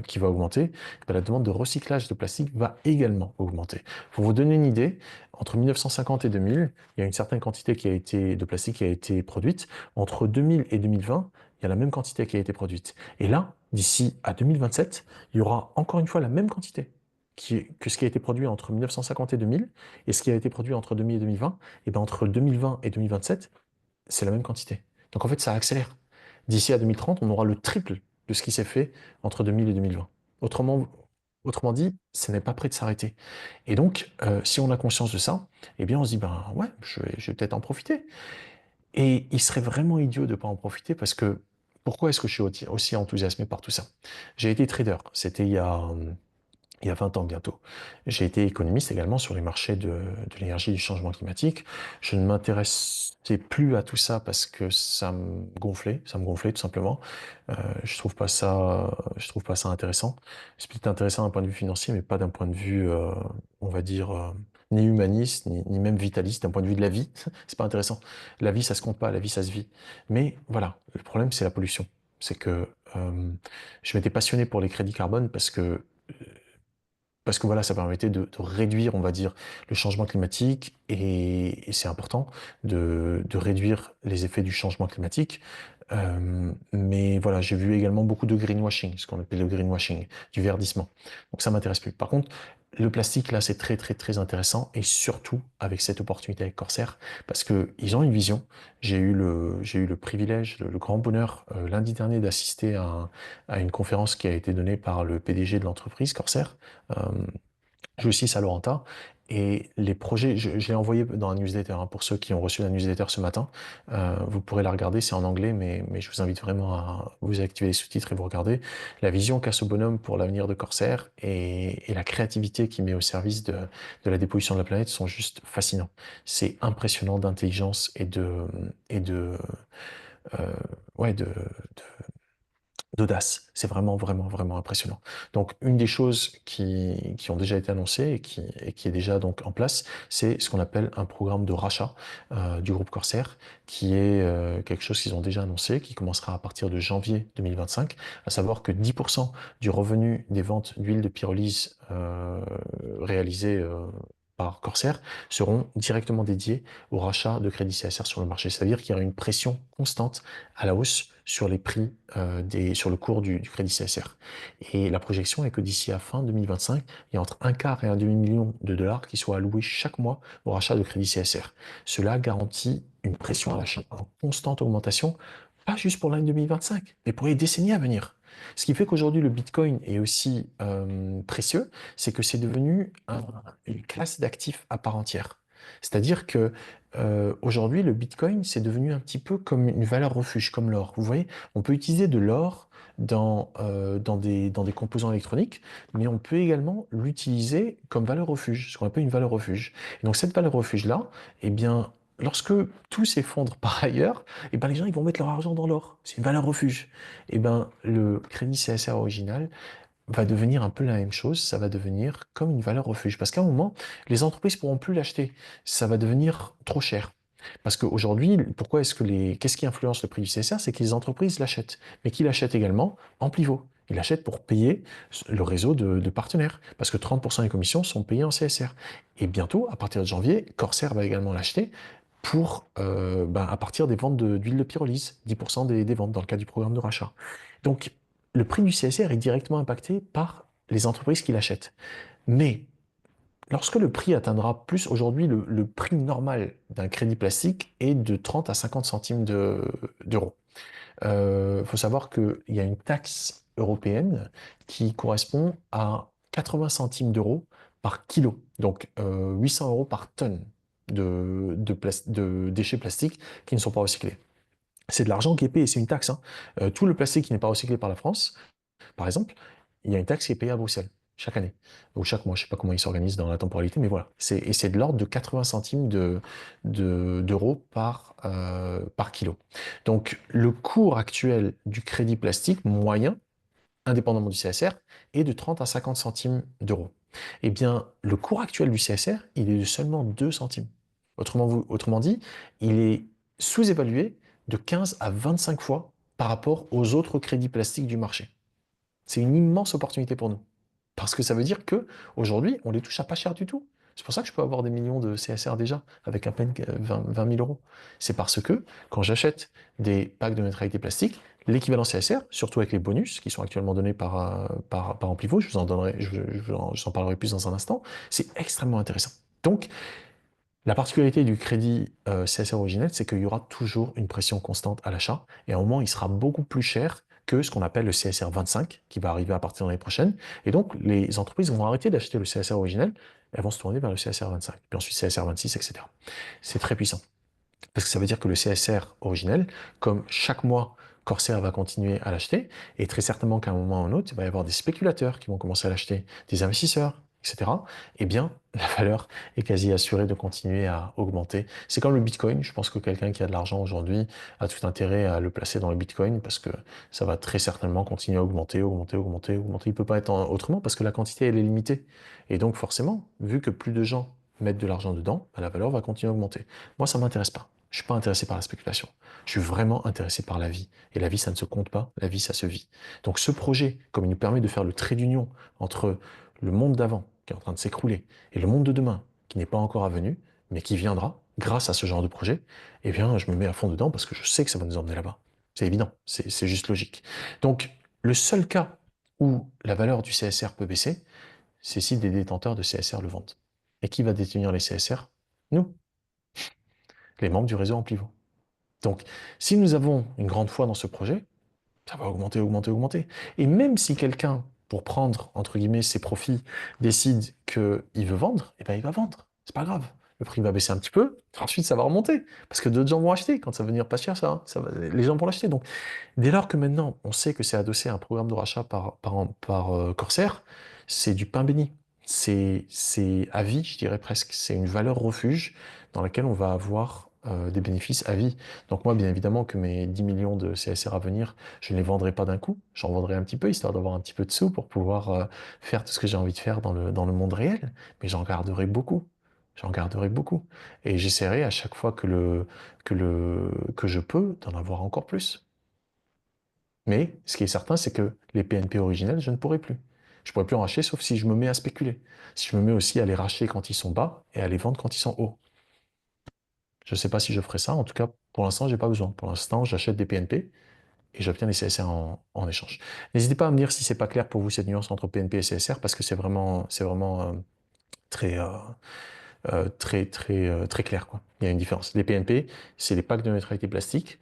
qui va augmenter, la demande de recyclage de plastique va également augmenter. Pour vous donner une idée, entre 1950 et 2000, il y a une certaine quantité de plastique qui a été produite. Entre 2000 et 2020, il y a la même quantité qui a été produite. Et là, d'ici à 2027, il y aura encore une fois la même quantité que ce qui a été produit entre 1950 et 2000, et ce qui a été produit entre 2000 et 2020, et bien entre 2020 et 2027, c'est la même quantité. Donc en fait, ça accélère. D'ici à 2030, on aura le triple de ce qui s'est fait entre 2000 et 2020. Autrement dit, ce n'est pas prêt de s'arrêter. Et donc, si on a conscience de ça, eh bien on se dit, ben ouais, je vais peut-être en profiter. Et il serait vraiment idiot de ne pas en profiter parce que pourquoi est-ce que je suis aussi enthousiasmé par tout ça? J'ai été trader, c'était il y a 20 ans bientôt. J'ai été économiste également sur les marchés de l'énergie et du changement climatique. Je ne m'intéressais plus à tout ça parce que ça me gonflait tout simplement. Je trouve pas ça intéressant. C'est peut-être intéressant d'un point de vue financier, mais pas d'un point de vue, on va dire, ni humaniste, ni même vitaliste, d'un point de vue de la vie. C'est pas intéressant. La vie, ça se compte pas, la vie, ça se vit. Mais voilà, le problème, c'est la pollution. C'est que je m'étais passionné pour les crédits carbone parce que voilà, ça permettait de réduire, on va dire, le changement climatique et c'est important de réduire les effets du changement climatique. Mais voilà, j'ai vu également beaucoup de greenwashing, ce qu'on appelle le greenwashing, du verdissement. Donc ça m'intéresse plus. Par contre, le plastique, là, c'est très, très, très intéressant et surtout avec cette opportunité avec Corsair parce que ils ont une vision. J'ai eu le privilège, le grand bonheur lundi dernier d'assister à une conférence qui a été donnée par le PDG de l'entreprise Corsair. Euh, Justice à Laurentin. Et les projets, je l'ai envoyé dans la newsletter, hein, pour ceux qui ont reçu la newsletter ce matin. Vous pourrez la regarder, c'est en anglais, mais je vous invite vraiment à vous activer les sous-titres et vous regarder. La vision qu'a ce bonhomme pour l'avenir de Corsair et la créativité qu'il met au service de la dépollution de la planète sont juste fascinants. C'est impressionnant d'intelligence euh, ouais, d'audace. C'est vraiment, vraiment, vraiment impressionnant. Donc, une des choses qui ont déjà été annoncées et qui est déjà donc en place, c'est ce qu'on appelle un programme de rachat du groupe Corsair, qui est quelque chose qu'ils ont déjà annoncé, qui commencera à partir de janvier 2025, à savoir que 10% du revenu des ventes d'huile de pyrolyse réalisées par Corsair seront directement dédiés au rachat de crédits CSR sur le marché. C'est-à-dire qu'il y aura une pression constante à la hausse sur les prix sur le cours du crédit CSR. Et la projection est que d'ici à fin 2025, il y a entre un quart et un demi-million de dollars qui soient alloués chaque mois au rachat de crédit CSR. Cela garantit une pression à l'achat en constante augmentation, pas juste pour l'année 2025, mais pour les décennies à venir. Ce qui fait qu'aujourd'hui le Bitcoin est aussi précieux, c'est que c'est devenu une classe d'actifs à part entière. C'est-à-dire que aujourd'hui, le Bitcoin, c'est devenu un petit peu comme une valeur refuge, comme l'or. Vous voyez, on peut utiliser de l'or dans des composants électroniques, mais on peut également l'utiliser comme valeur refuge, ce qu'on appelle une valeur refuge. Et donc cette valeur refuge-là, eh bien, lorsque tout s'effondre par ailleurs, eh ben, les gens ils vont mettre leur argent dans l'or. C'est une valeur refuge. Eh ben, le crédit CSR original va devenir un peu la même chose, ça va devenir comme une valeur refuge. Parce qu'à un moment, les entreprises pourront plus l'acheter. Ça va devenir trop cher. Parce qu'aujourd'hui, qu'est-ce qui influence le prix du CSR? C'est que les entreprises l'achètent. Mais qui l'achètent également? En pivot. Il achète pour payer le réseau de partenaires, parce que 30% des commissions sont payées en CSR. Et bientôt, à partir de janvier, Corsair va également l'acheter pour, à partir des ventes d'huile de pyrolyse, 10% des ventes dans le cadre du programme de rachat. Donc, le prix du CSR est directement impacté par les entreprises qui l'achètent. Mais lorsque le prix atteindra plus, aujourd'hui, le prix normal d'un crédit plastique est de 30 à 50 centimes d'euros. Faut savoir qu'il y a une taxe européenne qui correspond à 80 centimes d'euros par kilo, donc 800 euros par tonne de déchets plastiques qui ne sont pas recyclés. C'est de l'argent qui est payé, c'est une taxe, hein. Tout le plastique qui n'est pas recyclé par la France, par exemple, il y a une taxe qui est payée à Bruxelles chaque année ou chaque mois. Je ne sais pas comment ils s'organisent dans la temporalité, mais voilà. Et c'est de l'ordre de 80 centimes d'euros par kilo. Donc, le cours actuel du crédit plastique moyen, indépendamment du CSR, est de 30 à 50 centimes d'euros. Eh bien, le cours actuel du CSR, il est de seulement 2 centimes. Autrement dit, il est sous-évalué de 15 à 25 fois par rapport aux autres crédits plastiques du marché. C'est une immense opportunité pour nous. Parce que ça veut dire que aujourd'hui, on les touche à pas cher du tout. C'est pour ça que je peux avoir des millions de CSR déjà, avec à peine 20 000 euros. C'est parce que quand j'achète des packs de neutralité plastique, l'équivalent CSR, surtout avec les bonus qui sont actuellement donnés par Amplivo, je vous en parlerai plus dans un instant, c'est extrêmement intéressant. Donc, la particularité du crédit CSR originel, c'est qu'il y aura toujours une pression constante à l'achat, et à un moment, il sera beaucoup plus cher que ce qu'on appelle le CSR 25, qui va arriver à partir de l'année prochaine. Et donc, les entreprises vont arrêter d'acheter le CSR originel, elles vont se tourner vers le CSR 25, puis ensuite CSR 26, etc. C'est très puissant, parce que ça veut dire que le CSR originel, comme chaque mois, Corsair va continuer à l'acheter, et très certainement qu'à un moment ou un autre, il va y avoir des spéculateurs qui vont commencer à l'acheter, des investisseurs, etc. Eh bien, la valeur est quasi assurée de continuer à augmenter. C'est comme le Bitcoin. Je pense que quelqu'un qui a de l'argent aujourd'hui a tout intérêt à le placer dans le Bitcoin parce que ça va très certainement continuer à augmenter, augmenter, augmenter, augmenter. Il ne peut pas être autrement parce que la quantité, elle est limitée. Et donc, forcément, vu que plus de gens mettent de l'argent dedans, la valeur va continuer à augmenter. Moi, ça ne m'intéresse pas. Je suis pas intéressé par la spéculation. Je suis vraiment intéressé par la vie. Et la vie, ça ne se compte pas. La vie, ça se vit. Donc ce projet, comme il nous permet de faire le trait d'union entre le monde d'avant, qui est en train de s'écrouler, et le monde de demain, qui n'est pas encore avenu, mais qui viendra grâce à ce genre de projet, eh bien, je me mets à fond dedans parce que je sais que ça va nous emmener là-bas. C'est évident. C'est juste logique. Donc, le seul cas où la valeur du CSR peut baisser, c'est si des détenteurs de CSR le vendent. Et qui va détenir les CSR? Nous, les membres du réseau Amplivo. Donc, si nous avons une grande foi dans ce projet, ça va augmenter, augmenter, augmenter. Et même si quelqu'un, pour prendre, entre guillemets, ses profits, décide qu'il veut vendre, eh ben, il va vendre. C'est pas grave. Le prix va baisser un petit peu, ensuite ça va remonter. Parce que d'autres gens vont acheter. Quand ça va venir pas cher, les gens vont l'acheter. Donc, dès lors que maintenant, on sait que c'est adossé à un programme de rachat par Corsair, c'est du pain béni. C'est à vie, je dirais presque. C'est une valeur refuge dans laquelle on va avoir des bénéfices à vie. Donc moi, bien évidemment, que mes 10 millions de CSR à venir, je ne les vendrai pas d'un coup. J'en vendrai un petit peu, histoire d'avoir un petit peu de sous pour pouvoir faire tout ce que j'ai envie de faire dans le monde réel. Mais j'en garderai beaucoup. J'en garderai beaucoup. Et j'essaierai à chaque fois que je peux d'en avoir encore plus. Mais ce qui est certain, c'est que les PNP originels, je ne pourrai plus. Je ne pourrai plus en racheter, sauf si je me mets à spéculer. Si je me mets aussi à les racheter quand ils sont bas et à les vendre quand ils sont hauts. Je ne sais pas si je ferai ça. En tout cas, pour l'instant, j'ai pas besoin. Pour l'instant, j'achète des PNP et j'obtiens des CSR en échange. N'hésitez pas à me dire si c'est pas clair pour vous cette nuance entre PNP et CSR parce que c'est vraiment très, très clair, quoi. Il y a une différence. Les PNP, c'est les packs de neutralité plastique.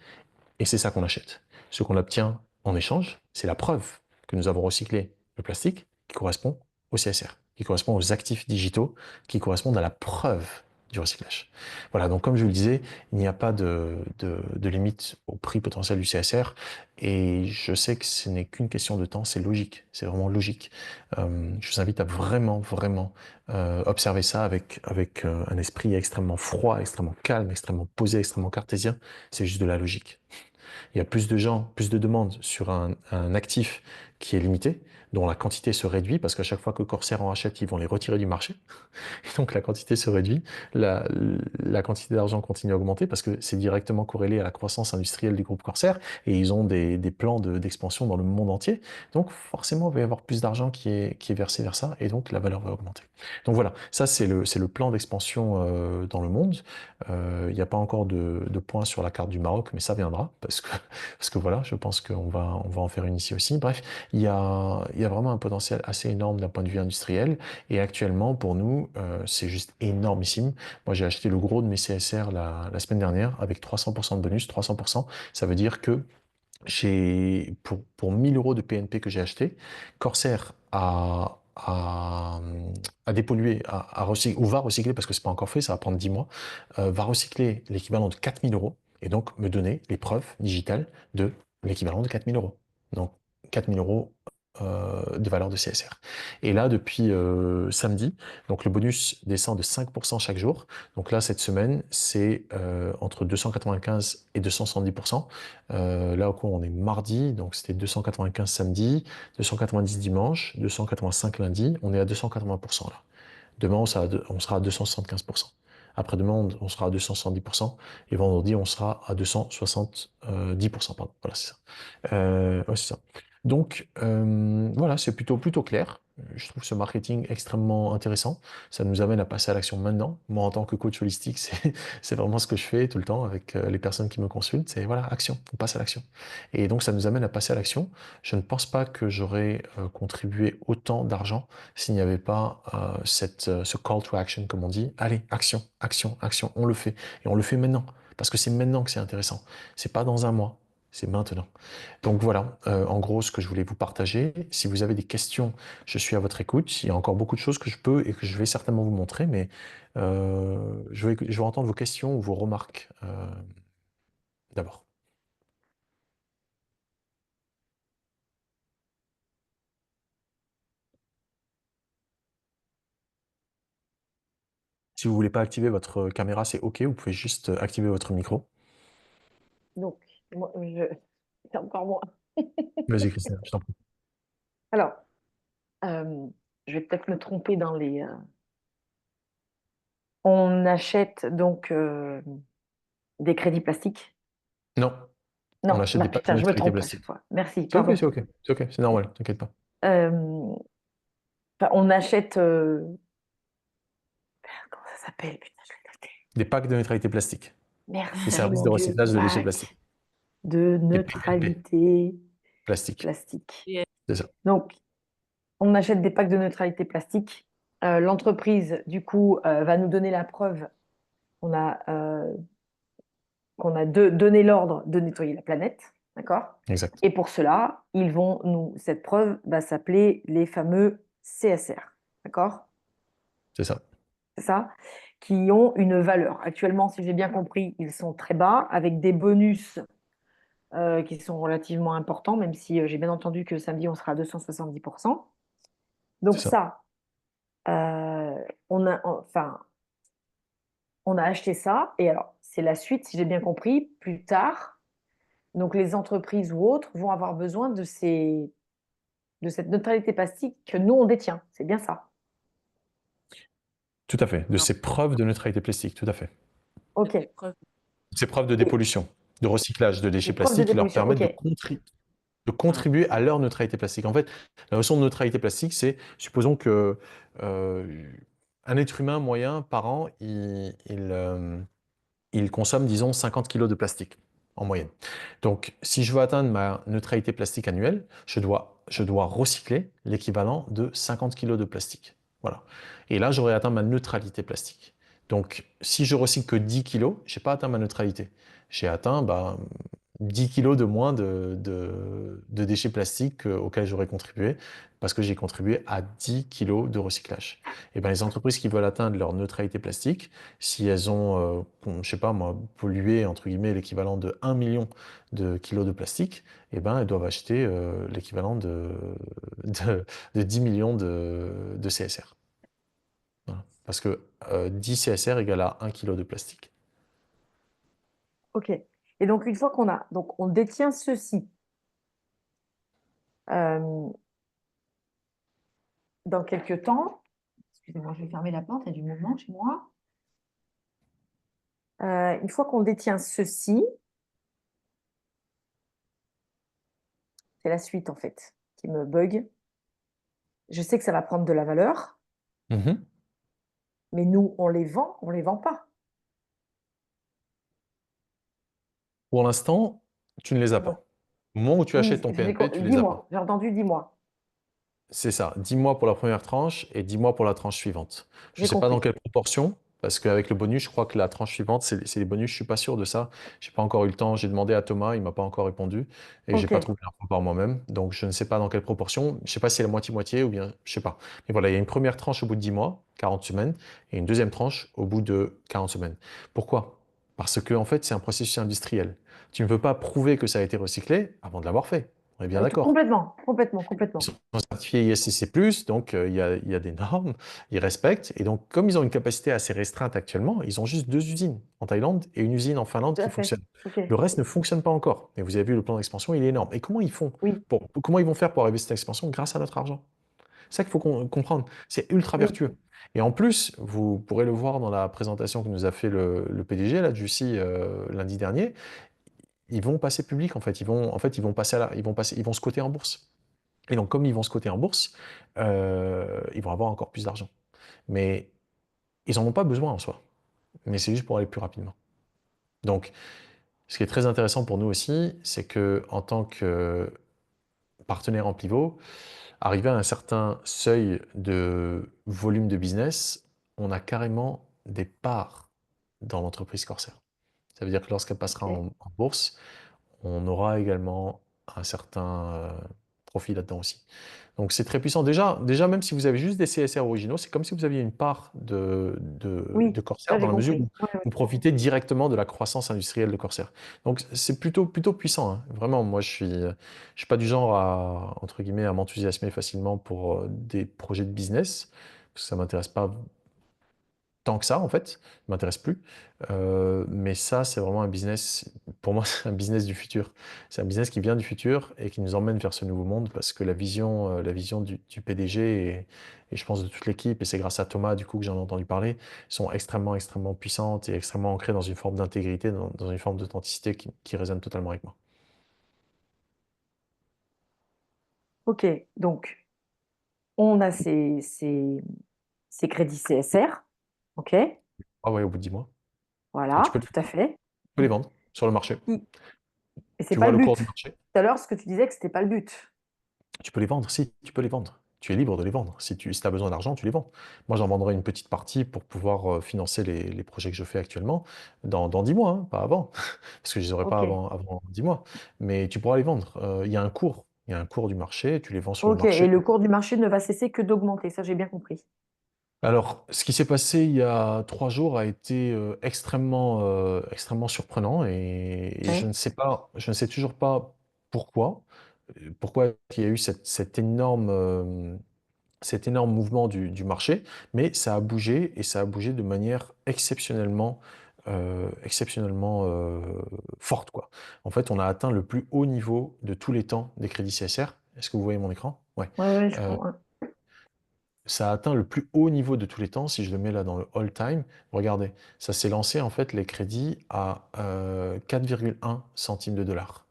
Et c'est ça qu'on achète. Ce qu'on obtient en échange, c'est la preuve que nous avons recyclé le plastique qui correspond au CSR, qui correspond aux actifs digitaux, qui correspondent à la preuve du recyclage. Voilà, donc comme je vous le disais, il n'y a pas de limite au prix potentiel du CSR, et je sais que ce n'est qu'une question de temps, c'est logique, c'est vraiment logique. Je vous invite à vraiment observer ça avec un esprit extrêmement froid, extrêmement calme, extrêmement posé, extrêmement cartésien, c'est juste de la logique. Il y a plus de gens, plus de demandes sur un actif qui est limité, dont la quantité se réduit, parce qu'à chaque fois que Corsair en achète, ils vont les retirer du marché. Et donc la quantité se réduit, la, la quantité d'argent continue à augmenter, parce que c'est directement corrélé à la croissance industrielle du groupe Corsair, et ils ont des plans d'expansion dans le monde entier. Donc forcément, il va y avoir plus d'argent qui est versé vers ça, et donc la valeur va augmenter. Donc voilà, ça c'est le plan d'expansion dans le monde. Il n'y a pas encore de points sur la carte du Maroc, mais ça viendra, parce que voilà, je pense on va en faire une ici aussi. Bref, il y a vraiment un potentiel assez énorme d'un point de vue industriel. Et actuellement, pour nous, c'est juste énormissime. Moi, j'ai acheté le gros de mes CSR la semaine dernière avec 300% de bonus. 300%, ça veut dire que pour 1000 euros de PNP que j'ai acheté, Corsair a dépollué, ou va recycler, parce que c'est pas encore fait, ça va prendre 10 mois, va recycler l'équivalent de 4000 euros et donc me donner les preuves digitales de l'équivalent de 4000 euros. Donc 4000 euros de valeur de CSR. Et là, depuis samedi, donc le bonus descend de 5% chaque jour. Donc là, cette semaine, c'est entre 295 et 270%. Là, au coup, on est mardi, donc c'était 295 samedi, 290 dimanche, 285 lundi. On est à 280% là. Demain, on sera à 275%. Après-demain, on sera à 270%. Et vendredi, on sera à 270%. Pardon. Voilà, c'est ça. Ouais, c'est ça. Donc, voilà, c'est plutôt clair. Je trouve ce marketing extrêmement intéressant. Ça nous amène à passer à l'action maintenant. Moi, en tant que coach holistique, c'est vraiment ce que je fais tout le temps avec les personnes qui me consultent. C'est voilà, action, on passe à l'action. Et donc, ça nous amène à passer à l'action. Je ne pense pas que j'aurais contribué autant d'argent s'il n'y avait pas ce call to action, comme on dit. Allez, action, action, action, on le fait. Et on le fait maintenant. Parce que c'est maintenant que c'est intéressant. C'est pas dans un mois, c'est maintenant. Donc voilà, en gros, ce que je voulais vous partager. Si vous avez des questions, je suis à votre écoute. Il y a encore beaucoup de choses que je peux et que je vais certainement vous montrer, mais je vais entendre vos questions ou vos remarques d'abord. Si vous voulez pas activer votre caméra, c'est OK. Vous pouvez juste activer votre micro. Donc, moi, c'est encore moi. Vas-y, Christine, je t'en prie. Alors, euh, je vais peut-être me tromper dans les. On achète donc des crédits plastiques. Non, on Non, achète bah des packs de putain, je me neutralité trompe à plastique. chaque fois. Merci, C'est OK, pardon. c'est OK, c'est OK, c'est normal, t'inquiète pas. Euh, enfin, on achète. Comment ça s'appelle? Putain, je l'ai noté. Des packs de neutralité plastique. Des Merci, services mon de Dieu. recyclage de déchets plastiques. Pack de Des PNP neutralité plastiques. plastique. C'est ça. Donc, on achète des packs de neutralité plastique. L'entreprise, du coup, va nous donner la preuve qu'on a, donné l'ordre de nettoyer la planète. D'accord? Exact. Et pour cela, cette preuve va s'appeler les fameux CSR. D'accord? C'est ça. C'est ça? Qui ont une valeur. Actuellement, si j'ai bien compris, ils sont très bas, avec des bonus qui sont relativement importants, même si j'ai bien entendu que samedi, on sera à 270%. C'est Donc ça. ça, euh, enfin, on a acheté ça, et alors, c'est la suite, si j'ai bien compris, plus tard, donc les entreprises ou autres vont avoir besoin de cette neutralité plastique que nous, on détient. C'est bien ça. Tout à fait. De ces preuves de neutralité plastique, tout à fait. OK. Ces preuves de Et dépollution, de recyclage de des déchets preuves de plastiques qui leur dépollution. permettent OK. de contribuer à leur neutralité plastique. En fait, la notion de neutralité plastique, c'est, supposons que un être humain moyen par an, il consomme, disons, 50 kilos de plastique en moyenne. Donc, si je veux atteindre ma neutralité plastique annuelle, je dois recycler l'équivalent de 50 kilos de plastique. Voilà. Et là, j'aurais atteint ma neutralité plastique. Donc, si je recycle que 10 kilos, je n'ai pas atteint ma neutralité. J'ai atteint 10 kilos de moins de déchets plastiques auxquels j'aurais contribué parce que j'ai contribué à 10 kilos de recyclage. Et bien, les entreprises qui veulent atteindre leur neutralité plastique, si elles ont, je sais pas moi, pollué entre guillemets l'équivalent de 1 million de kilos de plastique, eh ben, elles doivent acheter l'équivalent de 10 millions de CSR. Voilà. Parce que 10 CSR égale à 1 kilo de plastique. OK. Et donc, une fois donc on détient ceci, Euh, dans quelques temps, excusez-moi, je vais fermer la porte, il y a du mouvement chez moi. Une fois qu'on détient ceci, c'est la suite en fait qui me bug. Je sais que ça va prendre de la valeur, Mhm. mais nous, on les vend pas. Pour l'instant, tu ne les as Donc, pas. Au moment où tu oui, achètes ton PNP, tu ne les as pas. Dis-moi, j'ai entendu, dis-moi. C'est ça, 10 mois pour la première tranche et 10 mois pour la tranche suivante. Je ne J'ai sais pas dans compris. quelle proportion, parce qu'avec le bonus, je crois que la tranche suivante, c'est les bonus, je ne suis pas sûr de ça. Je n'ai pas encore eu le temps, j'ai demandé à Thomas, il ne m'a pas encore répondu, et je n'ai Ok, pas trouvé l'info par moi-même, donc je ne sais pas dans quelle proportion. Je ne sais pas si c'est la moitié-moitié ou bien, je ne sais pas. Mais voilà, il y a une première tranche au bout de 10 mois, 40 semaines, et une deuxième tranche au bout de 40 semaines. Pourquoi? Parce que, en fait, c'est un processus industriel. Tu ne peux pas prouver que ça a été recyclé avant de l'avoir fait. On est bien d'accord. complètement, complètement, Ils complètement. sont certifiés ISCC+, donc il y a des normes, ils respectent. Et donc, comme ils ont une capacité assez restreinte actuellement, ils ont juste 2 usines en Thaïlande et une usine en Finlande Tout qui à fait. fonctionnent. Ok, Le reste ne fonctionne pas encore. Mais vous avez vu, le plan d'expansion, il est énorme. Et comment ils font oui, comment ils vont faire pour arriver à cette expansion grâce à notre argent? C'est ça qu'il faut comprendre. C'est ultra oui, vertueux. Et en plus, vous pourrez le voir dans la présentation que nous a fait le PDG, là, Jussi, lundi dernier, ils vont passer public, en fait. Ils vont passer ils vont se coter en bourse. Et donc, comme ils vont se coter en bourse, ils vont avoir encore plus d'argent. Mais ils n'en ont pas besoin en soi. Mais c'est juste pour aller plus rapidement. Donc, ce qui est très intéressant pour nous aussi, c'est que en tant que partenaire en pivot, arrivé à un certain seuil de volume de business, on a carrément des parts dans l'entreprise Corsair. Ça veut dire que lorsqu'elle passera ok. en bourse, on aura également un certain profit là-dedans aussi. Donc c'est très puissant. Déjà, même si vous avez juste des CSR originaux, c'est comme si vous aviez une part de Oui, Corsair ça dans j'ai la mesure compris. où Ouais, ouais. vous profitez directement de la croissance industrielle de Corsair. Donc c'est plutôt puissant, hein. Vraiment, moi je suis pas du genre à, entre guillemets, à m'enthousiasmer facilement pour des projets de business, parce que ça m'intéresse pas tant que ça, en fait, ça m'intéresse plus. Mais ça, c'est vraiment un business, pour moi, c'est un business du futur. C'est un business qui vient du futur et qui nous emmène vers ce nouveau monde parce que la vision du PDG et je pense de toute l'équipe, et c'est grâce à Thomas, du coup, que j'en ai entendu parler, sont extrêmement, extrêmement puissantes et extrêmement ancrées dans une forme d'intégrité, dans une forme d'authenticité qui résonne totalement avec moi. Ok, donc on a ces crédits CSR. Ok, Ah ouais, au bout de 10 mois. Et tu voilà, peux, tout à fait. tu peux les vendre sur le marché. Et c'est Tu pas vois le le but. cours du Tout marché. à l'heure, ce que tu disais que c'était pas le but. Tu peux les vendre, si, tu peux les vendre. Tu es libre de les vendre. Si tu as besoin d'argent, tu les vends. Moi, j'en vendrai une petite partie pour pouvoir financer les projets que je fais actuellement dans 10 mois, hein, pas avant, parce que je les aurai pas Ok, avant 10 mois. Mais tu pourras les vendre. Il y a un cours. Il y a un cours du marché, tu les vends sur le ok. Et marché. le cours du marché ne va cesser que d'augmenter. Ça, j'ai bien compris. Alors, ce qui s'est passé il y a 3 jours a été extrêmement surprenant et je Ouais. ne sais pas, je ne sais toujours pas pourquoi. Pourquoi il y a eu cet énorme mouvement du marché, mais ça a bougé et ça a bougé de manière exceptionnellement forte, quoi. En fait, on a atteint le plus haut niveau de tous les temps des crédits CSR. Est-ce que vous voyez mon écran? Ouais. Ouais, ouais, je Euh, comprends. Ça a atteint le plus haut niveau de tous les temps. Si je le mets là dans le all-time, regardez, ça s'est lancé en fait les crédits à 4,1 centimes de dollar.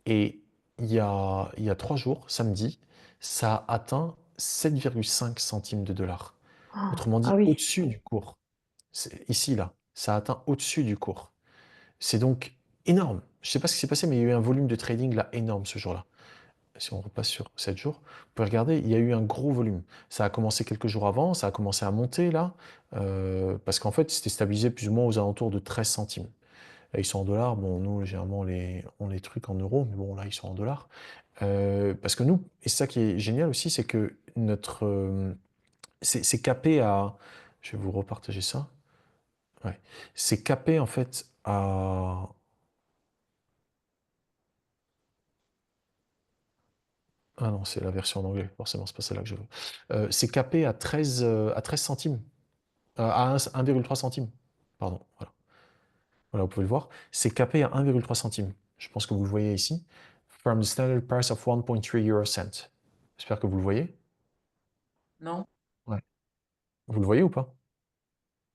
Et il y a 3 jours, samedi, ça a atteint 7,5 centimes de dollars. Ah Autrement ah dit, oui. au-dessus du cours. Ici, là, ça a atteint au-dessus du cours. C'est donc énorme. Je ne sais pas ce qui s'est passé, mais il y a eu un volume de trading là énorme ce jour-là. Si on repasse sur 7 jours, vous pouvez regarder, il y a eu un gros volume. Ça a commencé quelques jours avant, ça a commencé à monter là, parce qu'en fait, c'était stabilisé plus ou moins aux alentours de 13 centimes. Là, ils sont en dollars. Bon, nous, généralement, on les trucs en euros, mais bon, là, ils sont en dollars. Parce que nous, et c'est ça qui est génial aussi, c'est que c'est capé à, je vais vous repartager ça. Ouais. C'est capé en fait à, ah non, c'est la version en anglais, forcément, c'est pas celle-là que je veux. C'est capé à 13 centimes, à 1,3 centimes. Pardon, voilà. Voilà, vous pouvez le voir. C'est capé à 1,3 centimes. Je pense que vous le voyez ici. from the standard price of 1.3 euro cent. J'espère que vous le voyez. Non, Ouais. Vous le voyez ou pas?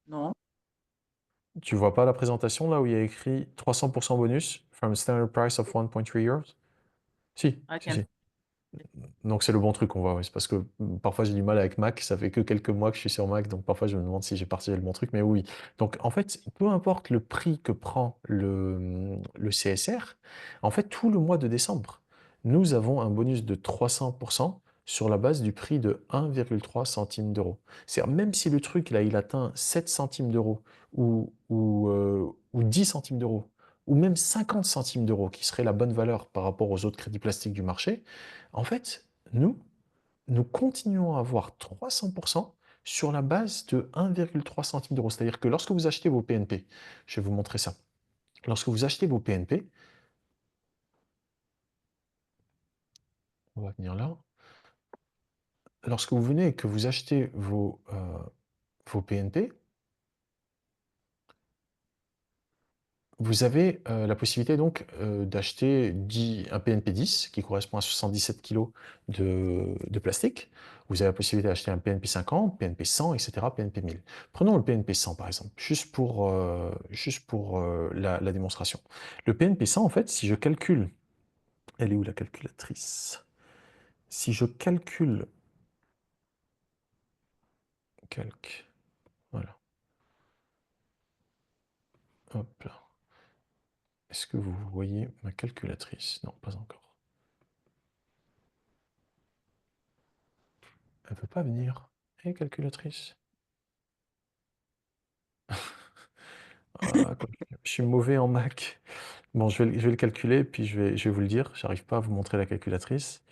non. Tu vois pas la présentation là où il y a écrit 300% bonus from the standard price of 1.3 euros? Si, I si, can. si. Donc c'est le bon truc qu'on voit, ouais. C'est parce que parfois j'ai du mal avec Mac, ça fait que quelques mois que je suis sur Mac, donc parfois je me demande si j'ai partagé le bon truc, mais oui. Donc en fait, peu importe le prix que prend le CSR, en fait tout le mois de décembre, nous avons un bonus de 300% sur la base du prix de 1,3 centimes d'euros. C'est-à-dire même si le truc là il atteint 7 centimes d'euros ou 10 centimes d'euros, ou même 50 centimes d'euros, qui serait la bonne valeur par rapport aux autres crédits plastiques du marché, en fait, nous continuons à avoir 300% sur la base de 1,3 centimes d'euros. C'est-à-dire que lorsque vous achetez vos PNP, je vais vous montrer ça. Lorsque vous achetez vos PNP, on va venir là. Lorsque vous venez et que vous achetez vos PNP, vous avez la possibilité donc d'acheter un PNP 10 qui correspond à 77 kg de plastique. Vous avez la possibilité d'acheter un PNP 50, PNP 100, etc., PNP 1000. Prenons le PNP 100 par exemple, juste pour la démonstration. Le PNP 100, en fait, si je calcule, elle est où la calculatrice? Si je calcule, voilà, hop là. Est-ce que vous voyez ma calculatrice? Non, pas encore. Elle ne veut pas venir. Hé, calculatrice. Je suis mauvais en Mac. Bon, je vais le calculer, puis je vais vous le dire. J'arrive pas à vous montrer la calculatrice.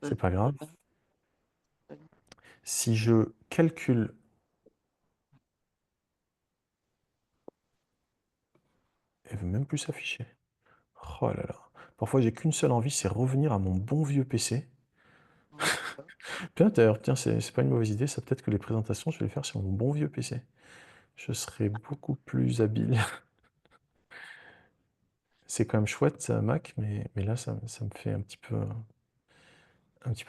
C'est pas grave. Si je calcule... Elle veut même plus s'afficher. Oh là là. Parfois, j'ai qu'une seule envie, c'est revenir à mon bon vieux PC. Tiens, d'ailleurs, tiens, c'est pas une mauvaise idée. Ça peut-être que les présentations, je vais les faire sur mon bon vieux PC. Je serai beaucoup plus habile. C'est quand même chouette, ça, Mac, mais là, ça me fait un petit peu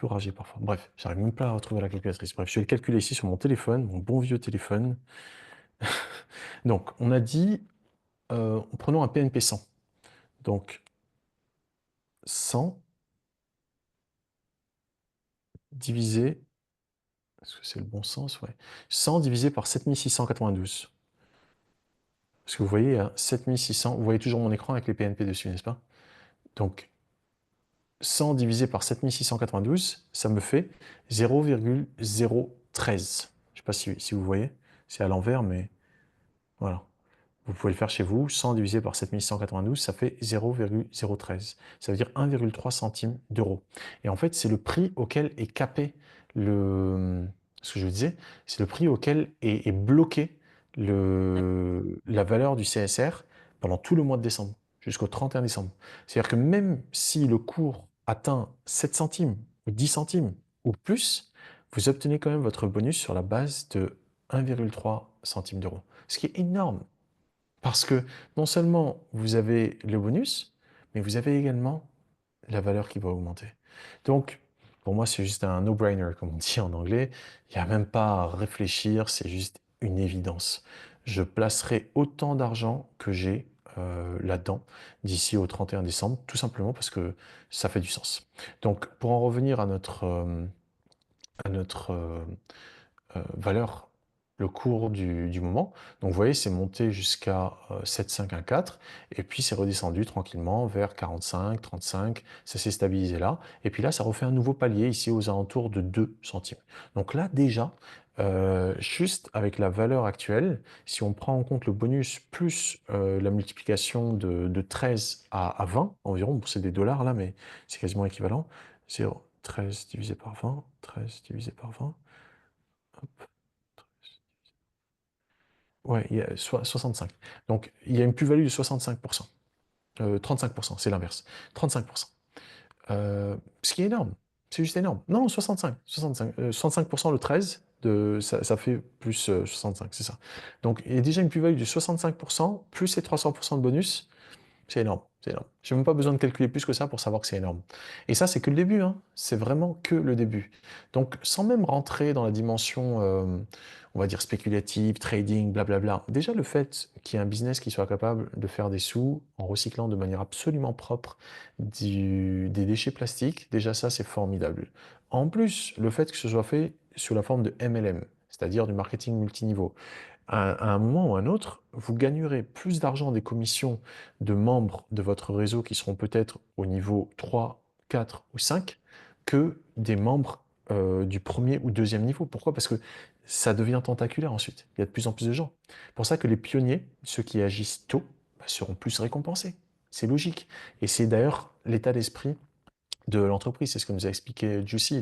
rager parfois. Bref, j'arrive même pas à retrouver la calculatrice. Bref, je vais le calculer ici sur mon téléphone, mon bon vieux téléphone. Donc, on a dit, prenons un PNP 100. Donc, 100 divisé, est-ce que c'est le bon sens? Ouais. 100 divisé par 7692. Parce que vous voyez, 7600, vous voyez toujours mon écran avec les PNP dessus, n'est-ce pas? Donc, 100 divisé par 7692, ça me fait 0,013. Je ne sais pas si vous voyez, c'est à l'envers, mais voilà. Vous pouvez le faire chez vous, 100 divisé par 7192, ça fait 0,013. Ça veut dire 1,3 centimes d'euros. Et en fait, c'est le prix auquel est capé ce que je vous disais, c'est le prix auquel est bloqué la valeur du CSR pendant tout le mois de décembre, jusqu'au 31 décembre. C'est-à-dire que même si le cours atteint 7 centimes ou 10 centimes ou plus, vous obtenez quand même votre bonus sur la base de 1,3 centimes d'euros. Ce qui est énorme. Parce que non seulement vous avez le bonus, mais vous avez également la valeur qui va augmenter. Donc, pour moi, c'est juste un no-brainer, comme on dit en anglais. Il n'y a même pas à réfléchir, c'est juste une évidence. Je placerai autant d'argent que j'ai là-dedans d'ici au 31 décembre, tout simplement parce que ça fait du sens. Donc, pour en revenir à notre valeur, le cours du moment. Donc vous voyez, c'est monté jusqu'à 7,514 et puis c'est redescendu tranquillement vers 45, 35, ça s'est stabilisé là. Et puis là, ça refait un nouveau palier ici aux alentours de 2 centimes. Donc là, déjà, juste avec la valeur actuelle, si on prend en compte le bonus plus la multiplication de 13 à 20 environ, bon, c'est des dollars là, mais c'est quasiment équivalent, 0, 13 divisé par 20, 13 divisé par 20, ouais, il y a 65. Donc, il y a une plus-value de 65%. 35%, c'est l'inverse. 35%. Ce qui est énorme. C'est juste énorme. Non, 65. 65, 65% le 13, ça fait plus 65, c'est ça. Donc, il y a déjà une plus-value de 65%, plus ces 300% de bonus. C'est énorme. C'est énorme. Je n'ai même pas besoin de calculer plus que ça pour savoir que c'est énorme. Et ça, c'est que le début, hein. C'est vraiment que le début. Donc, sans même rentrer dans la dimension, on va dire, spéculative, trading, blablabla. Déjà, le fait qu'il y ait un business qui soit capable de faire des sous en recyclant de manière absolument propre des déchets plastiques, déjà ça, c'est formidable. En plus, le fait que ce soit fait sous la forme de MLM, c'est-à-dire du marketing multiniveau à un moment ou à un autre, vous gagnerez plus d'argent des commissions de membres de votre réseau qui seront peut-être au niveau 3, 4 ou 5 que des membres du premier ou deuxième niveau. Pourquoi? Parce que ça devient tentaculaire ensuite. Il y a de plus en plus de gens. C'est pour ça que les pionniers, ceux qui agissent tôt, bah, seront plus récompensés. C'est logique. Et c'est d'ailleurs l'état d'esprit de l'entreprise. C'est ce que nous a expliqué Juicy,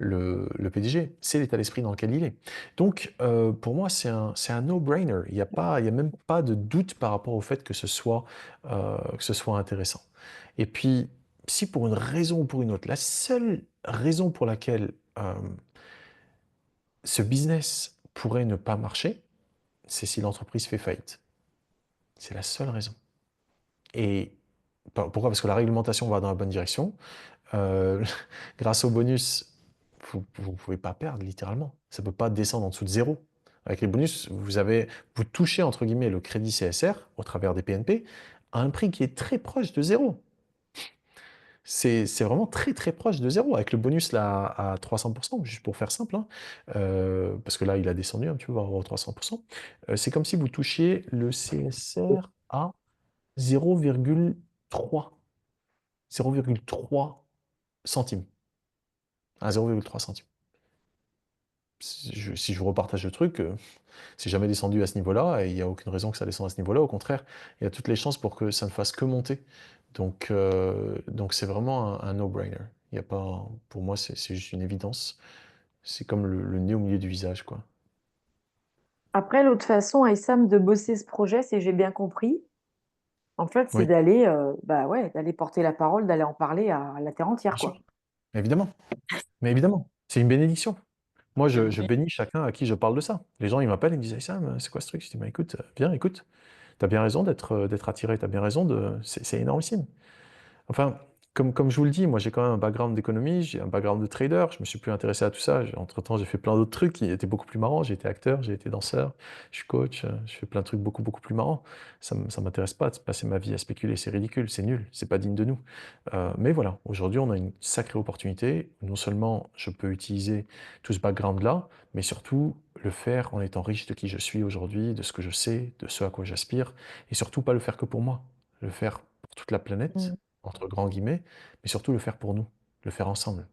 le PDG, c'est l'état d'esprit dans lequel il est. Donc, pour moi, c'est un no-brainer. Il y a même pas de doute par rapport au fait que ce soit intéressant. Et puis, si pour une raison ou pour une autre, la seule raison pour laquelle ce business pourrait ne pas marcher, c'est si l'entreprise fait faillite. C'est la seule raison. Et pourquoi? Parce que la réglementation va dans la bonne direction. Euh, grâce au bonus, vous ne pouvez pas perdre littéralement. Ça ne peut pas descendre en dessous de zéro. Avec les bonus, vous touchez entre guillemets le crédit CSR au travers des PNP à un prix qui est très proche de zéro. C'est vraiment très très proche de zéro. Avec le bonus là à 300%, juste pour faire simple, hein, parce que là il a descendu un petit peu vers 300%, c'est comme si vous touchiez le CSR à 0,3 0,3 centimes. À 0,3 centimes. Si je vous repartage le truc, c'est jamais descendu à ce niveau-là et il n'y a aucune raison que ça descende à ce niveau-là. Au contraire, il y a toutes les chances pour que ça ne fasse que monter. Donc c'est vraiment un no-brainer. Il y a pas, pour moi, c'est juste une évidence. C'est comme le nez au milieu du visage, quoi. Après, l'autre façon, Aïssam, de bosser ce projet, si j'ai bien compris, en fait, c'est Oui, d'aller bah ouais, d'aller porter la parole, d'aller en parler à la terre bien entière, sûr. quoi. Évidemment. Mais évidemment, c'est une bénédiction. Moi, C'est je vrai. bénis chacun à qui je parle de ça. Les gens, ils m'appellent, ils me disent, hey Sam, c'est quoi ce truc? Je dis, bah, écoute, viens, écoute. T'as bien raison d'être attiré, t'as bien raison c'est énormissime. Enfin, comme je vous le dis, moi j'ai quand même un background d'économie, j'ai un background de trader, je me suis plus intéressé à tout ça. Entre-temps, j'ai fait plein d'autres trucs qui étaient beaucoup plus marrants. J'ai été acteur, j'ai été danseur, je suis coach, je fais plein de trucs beaucoup, beaucoup plus marrants. Ça m'intéresse pas de passer ma vie à spéculer, c'est ridicule, c'est nul, c'est pas digne de nous. Mais voilà, aujourd'hui, on a une sacrée opportunité. Non seulement je peux utiliser tout ce background-là, mais surtout le faire en étant riche de qui je suis aujourd'hui, de ce que je sais, de ce à quoi j'aspire, et surtout pas le faire que pour moi, le faire pour toute la planète Mm. entre grands guillemets, mais surtout le faire pour nous, le faire ensemble.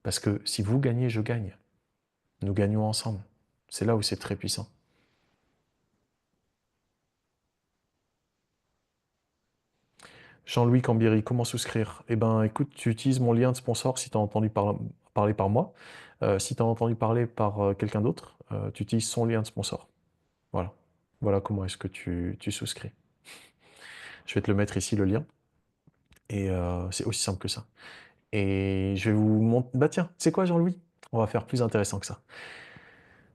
Parce que si vous gagnez, je gagne. Nous gagnons ensemble. C'est là où c'est très puissant. Jean-Louis Cambieri, comment souscrire? Eh ben, écoute, tu utilises mon lien de sponsor si tu as entendu parler par moi. Si tu as entendu parler par quelqu'un d'autre, tu utilises son lien de sponsor. Voilà. Voilà comment est-ce que tu souscris. Je vais te le mettre ici, le lien. Et c'est aussi simple que ça. Et je vais vous montrer. Bah tiens, c'est quoi, Jean-Louis? On va faire plus intéressant que ça.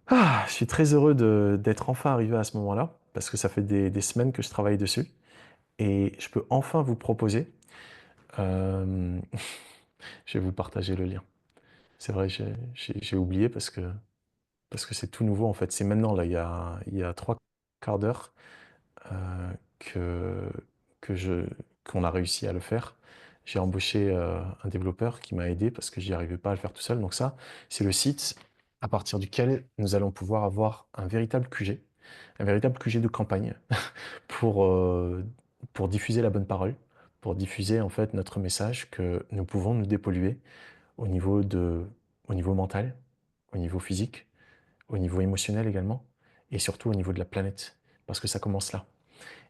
Ah, je suis très heureux d'être enfin arrivé à ce moment-là, parce que ça fait des semaines que je travaille dessus, et je peux enfin vous proposer, euh, je vais vous partager le lien. C'est vrai, j'ai oublié parce que c'est tout nouveau en fait. C'est maintenant, là, il y a trois quarts d'heure euh, que, que qu'on a réussi à le faire. J'ai embauché un développeur qui m'a aidé parce que j'y arrivais pas à le faire tout seul. Donc ça, c'est le site à partir duquel nous allons pouvoir avoir un véritable QG de campagne pour, euh, pour diffuser la bonne parole, pour diffuser en fait notre message que nous pouvons nous dépolluer au au niveau mental, au niveau physique, au niveau émotionnel également, et surtout au niveau de la planète, parce que ça commence là.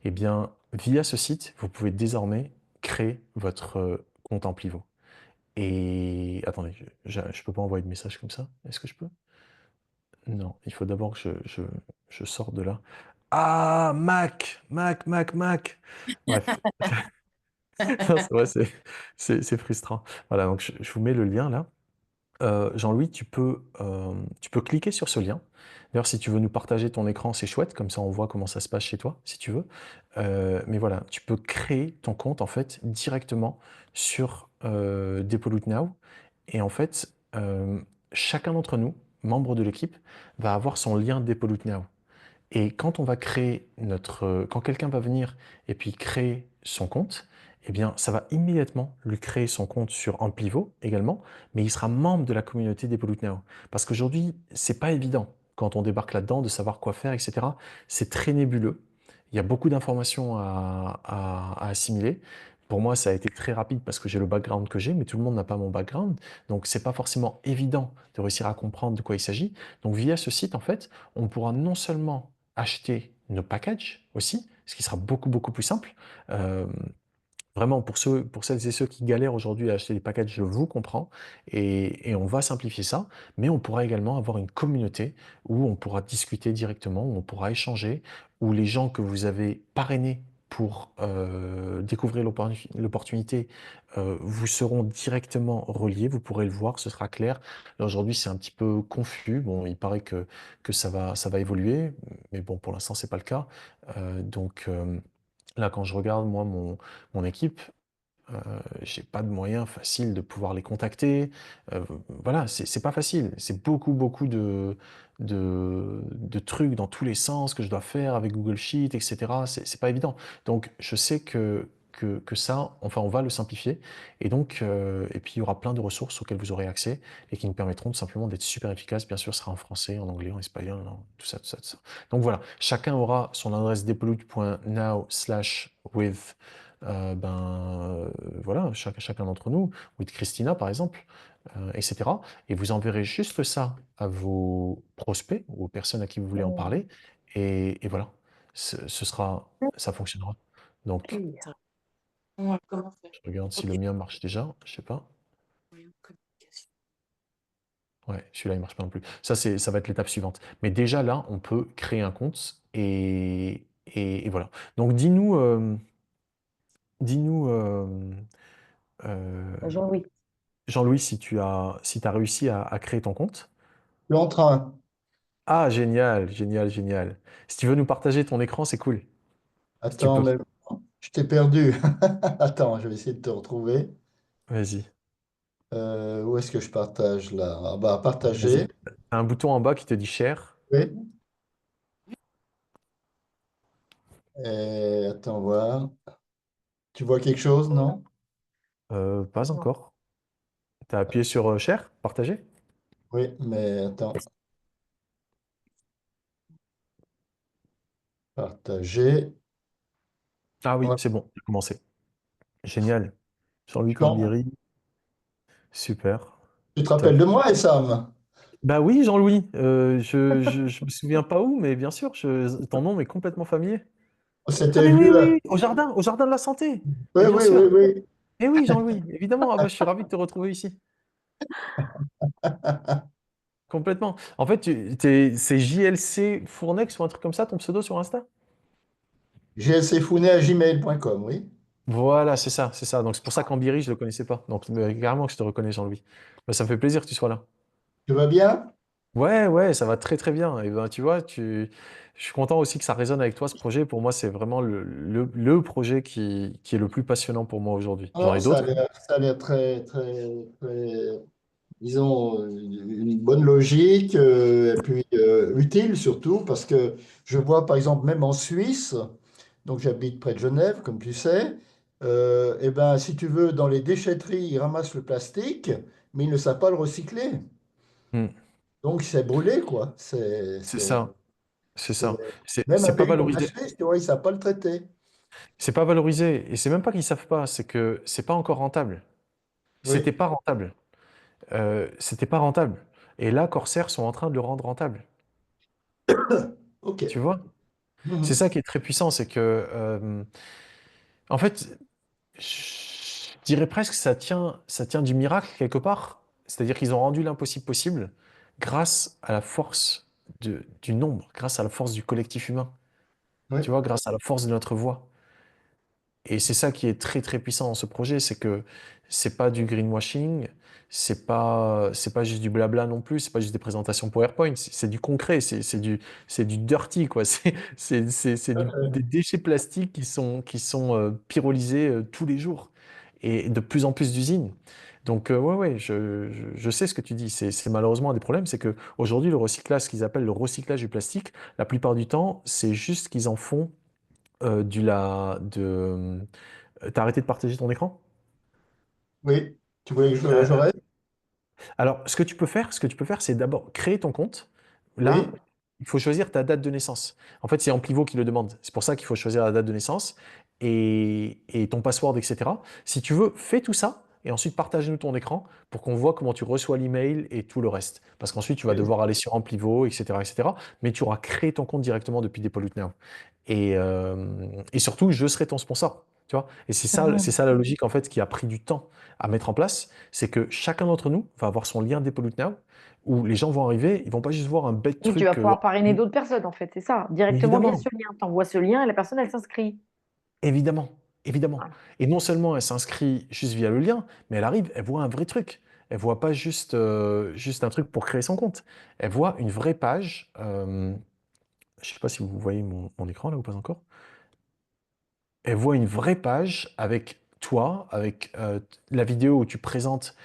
Eh bien, via ce site, vous pouvez désormais créer votre compte Amplivo. Et attendez, je peux pas envoyer de message comme ça. Est-ce que je peux? Non, il faut d'abord que je sorte de là. Ah, Mac. Bref, non, c'est vrai, c'est frustrant. Voilà, donc je vous mets le lien là. Jean-Louis, tu peux cliquer sur ce lien. D'ailleurs, si tu veux nous partager ton écran, c'est chouette, comme ça on voit comment ça se passe chez toi, si tu veux. Mais voilà, tu peux créer ton compte en fait directement sur Depolute Now. Et en fait, chacun d'entre nous, membre de l'équipe, va avoir son lien Depolute Now. Et quand on va créer quand quelqu'un va venir et puis créer son compte, eh bien, ça va immédiatement lui créer son compte sur Amplivo également, mais il sera membre de la communauté des Pollute Now. Parce qu'aujourd'hui, c'est pas évident quand on débarque là-dedans de savoir quoi faire, etc. C'est très nébuleux. Il y a beaucoup d'informations à assimiler. Pour moi, ça a été très rapide parce que j'ai le background que j'ai, mais tout le monde n'a pas mon background. Donc, c'est pas forcément évident de réussir à comprendre de quoi il s'agit. Donc, via ce site, en fait, on pourra non seulement acheter nos packages aussi, ce qui sera beaucoup, beaucoup plus simple. Euh, Vraiment, pour celles et ceux qui galèrent aujourd'hui à acheter des packages, je vous comprends et on va simplifier ça, mais on pourra également avoir une communauté où on pourra discuter directement, où on pourra échanger, où les gens que vous avez parrainés pour découvrir l'opportunité vous seront directement reliés, vous pourrez le voir, ce sera clair. Là, aujourd'hui, c'est un petit peu confus. Bon, il paraît que ça va évoluer, mais bon, pour l'instant, c'est pas le cas. Là, quand je regarde, moi, mon équipe, euh, j'ai pas de moyen facile de pouvoir les contacter. Voilà, c'est pas facile. C'est beaucoup, beaucoup de trucs dans tous les sens que je dois faire avec Google Sheet, etc. C'est pas évident. Donc, je sais que ça, enfin, on va le simplifier. Et donc, et puis, il y aura plein de ressources auxquelles vous aurez accès et qui nous permettront tout simplement d'être super efficaces. Bien sûr, ce sera en français, en anglais, en espagnol, tout ça, tout ça, tout ça. Donc voilà, chacun aura son adresse depolute.now/with voilà, chacun d'entre nous, ou de Christina par exemple, etc. Et vous enverrez juste ça à vos prospects ou aux personnes à qui vous voulez en Mm. parler. Et voilà, ça fonctionnera. Donc, Ok. Comment faire? je regarde si Ok. le mien marche déjà, je sais pas. Moyen de communication. Ouais, celui-là, il marche pas non plus. Ça va être l'étape suivante. Mais déjà là, on peut créer un compte et voilà. Donc, dis-nous, euh, Jean-Louis. Jean-Louis, si t'as réussi à créer ton compte. Je suis en train. Ah, génial, génial, génial. Si tu veux nous partager ton écran, c'est cool. Si tu Attends, peux. mais je t'ai perdu. Attends, je vais essayer de te retrouver. Vas-y. Où est-ce que je partage là? Ah bah, Vas-y. partager. T'as un bouton en bas qui te dit share. Oui. Attends, voir. Tu vois quelque chose, non? Pas Non. encore. T'as appuyé sur share, partager? Oui, mais attends. Partager. Ah oui, Ouais. c'est bon, j'ai commencé. Génial. Jean-Louis Je suis en- Cambiri, super. Tu te rappelles Top. de moi, Sam? Bah oui, Jean-Louis, je me souviens pas où, mais bien sûr, ton nom est complètement familier. On Ah s'était mais oui, vu. oui, oui, au jardin de la santé. Oui, Mais bien oui, oui, sûr. oui. Eh oui, Jean-Louis, évidemment. Ah bah, je suis ravi de te retrouver ici. Complètement. En fait, c'est JLC Fournex ou un truc comme ça, ton pseudo sur Insta? glcfounet@gmail.com, oui. Voilà, c'est ça, c'est ça. Donc c'est pour ça qu'Ambiri, je le connaissais pas. Donc carrément que je te reconnais, Jean-Louis. Bah, ça me fait plaisir que tu sois là. Tu vas bien? Ouais, ouais, ça va très très bien. Et ben, tu vois, je suis content aussi que ça résonne avec toi, ce projet. Pour moi, c'est vraiment le projet qui est le plus passionnant pour moi aujourd'hui. J'en Oh, ai d'autres. ça a l'air très, très, très, disons, une bonne logique, et puis utile surtout, parce que je vois par exemple même en Suisse, donc j'habite près de Genève, comme tu sais, et ben, si tu veux, dans les déchetteries, ils ramassent le plastique, mais ils ne savent pas le recycler. Hmm. Donc c'est brûlé, quoi. C'est ça, c'est C'est- ça. Même un C'est pas pays comme la valorisé. Suisse, tu vois, ils ne savent pas le traiter. C'est pas valorisé. Et c'est même pas qu'ils savent pas, c'est que c'est pas encore rentable. C'était Oui, pas rentable. C'était pas rentable. Et là, Corsair sont en train de le rendre rentable. ok. Tu vois? C'est Mhm. ça qui est très puissant, c'est que, en fait, je dirais presque que ça tient du miracle quelque part. C'est-à-dire qu'ils ont rendu l'impossible possible grâce à la force du nombre, grâce à la force du collectif humain. Oui, Tu vois, grâce à la force de notre voix. Et c'est ça qui est très très puissant dans ce projet, c'est que c'est pas du greenwashing, c'est pas juste du blabla non plus, c'est pas juste des présentations PowerPoint, c'est du concret, c'est du dirty quoi, des déchets plastiques qui sont pyrolysés tous les jours et de plus en plus d'usines. Donc ouais ouais, je sais ce que tu dis. C'est malheureusement un des problèmes, c'est que aujourd'hui le recyclage, ce qu'ils appellent le recyclage du plastique, la plupart du temps, c'est juste qu'ils en font du la de t'as arrêté de partager ton écran? Oui, tu voulais que Euh, j'arrête? alors, ce que tu peux faire, c'est d'abord créer ton compte. Là, Oui, il faut choisir ta date de naissance. En fait, c'est Amplivo qui le demande. C'est pour ça qu'il faut choisir la date de naissance et ton password, etc. Si tu veux, fais tout ça et ensuite partage-nous ton écran pour qu'on voit comment tu reçois l'email et tout le reste. Parce qu'ensuite, tu vas oui. devoir aller sur Amplivo, etc., etc. Mais tu auras créé ton compte directement depuis Depollute Now. Et surtout, je serai ton sponsor. Tu vois? Et c'est Mhm. ça la logique en fait qui a pris du temps à mettre en place, c'est que chacun d'entre nous va avoir son lien Depollute Now, où les gens vont arriver, ils vont pas juste voir un bête Oui, tu vas truc. pouvoir parrainer d'autres personnes, en fait, c'est ça. Directement via Évidemment, ce lien. Tu envoies ce lien et la personne, elle s'inscrit. évidemment, évidemment. Ah. Et non seulement elle s'inscrit juste via le lien, mais elle arrive, elle voit un vrai truc. Elle voit pas juste un truc pour créer son compte. Elle voit une vraie page. Je sais pas si vous voyez mon écran là ou pas encore. Elle voit une vraie page avec toi, avec la vidéo où tu présentes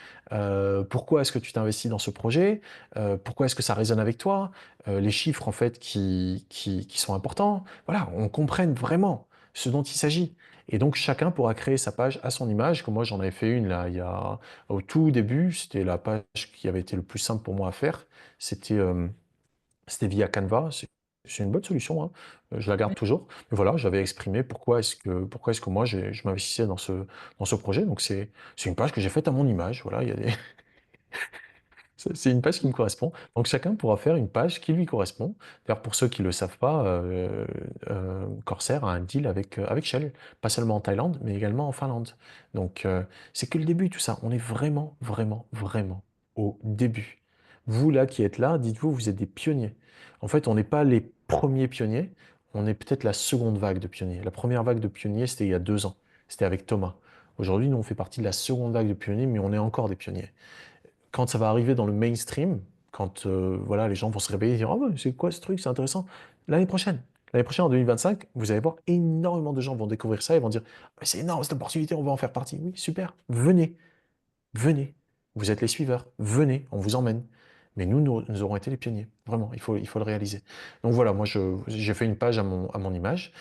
pourquoi est-ce que tu t'investis dans ce projet, pourquoi est-ce que ça résonne avec toi, les chiffres en fait qui sont importants. Voilà, on comprenne vraiment ce dont il s'agit. Et donc chacun pourra créer sa page à son image, comme moi j'en avais fait une là, au tout début, c'était la page qui avait été le plus simple pour moi à faire. C'était c'était via Canva. C'est une bonne solution, hein. Je la garde toujours. Mais voilà, j'avais exprimé pourquoi est-ce que moi je m'investissais dans ce projet. Donc c'est une page que j'ai faite à mon image. Voilà, il y a des, c'est une page qui me correspond. Donc chacun pourra faire une page qui lui correspond. D'ailleurs, pour ceux qui ne le savent pas, Corsair a un deal avec Shell, pas seulement en Thaïlande, mais également en Finlande. Donc c'est que le début, tout ça. On est vraiment, vraiment, vraiment au début. Vous là qui êtes là, dites-vous, vous êtes des pionniers. En fait, on n'est pas les premiers pionniers, on est peut-être la seconde vague de pionniers. La première vague de pionniers, c'était il y a 2 ans. C'était avec Thomas. Aujourd'hui, nous, on fait partie de la seconde vague de pionniers, mais on est encore des pionniers. Quand ça va arriver dans le mainstream, quand voilà, les gens vont se réveiller et dire: «Ah ouais, c'est quoi ce truc? C'est intéressant». L'année prochaine, en 2025, vous allez voir énormément de gens vont découvrir ça et vont dire: «Ah, c'est énorme cette opportunité, on va en faire partie». Oui, super, venez, venez. Vous êtes les suiveurs, venez, on vous emmène. Mais nous aurons été les pionniers. Vraiment, il faut le réaliser. Donc voilà, moi, j'ai fait une page à mon image.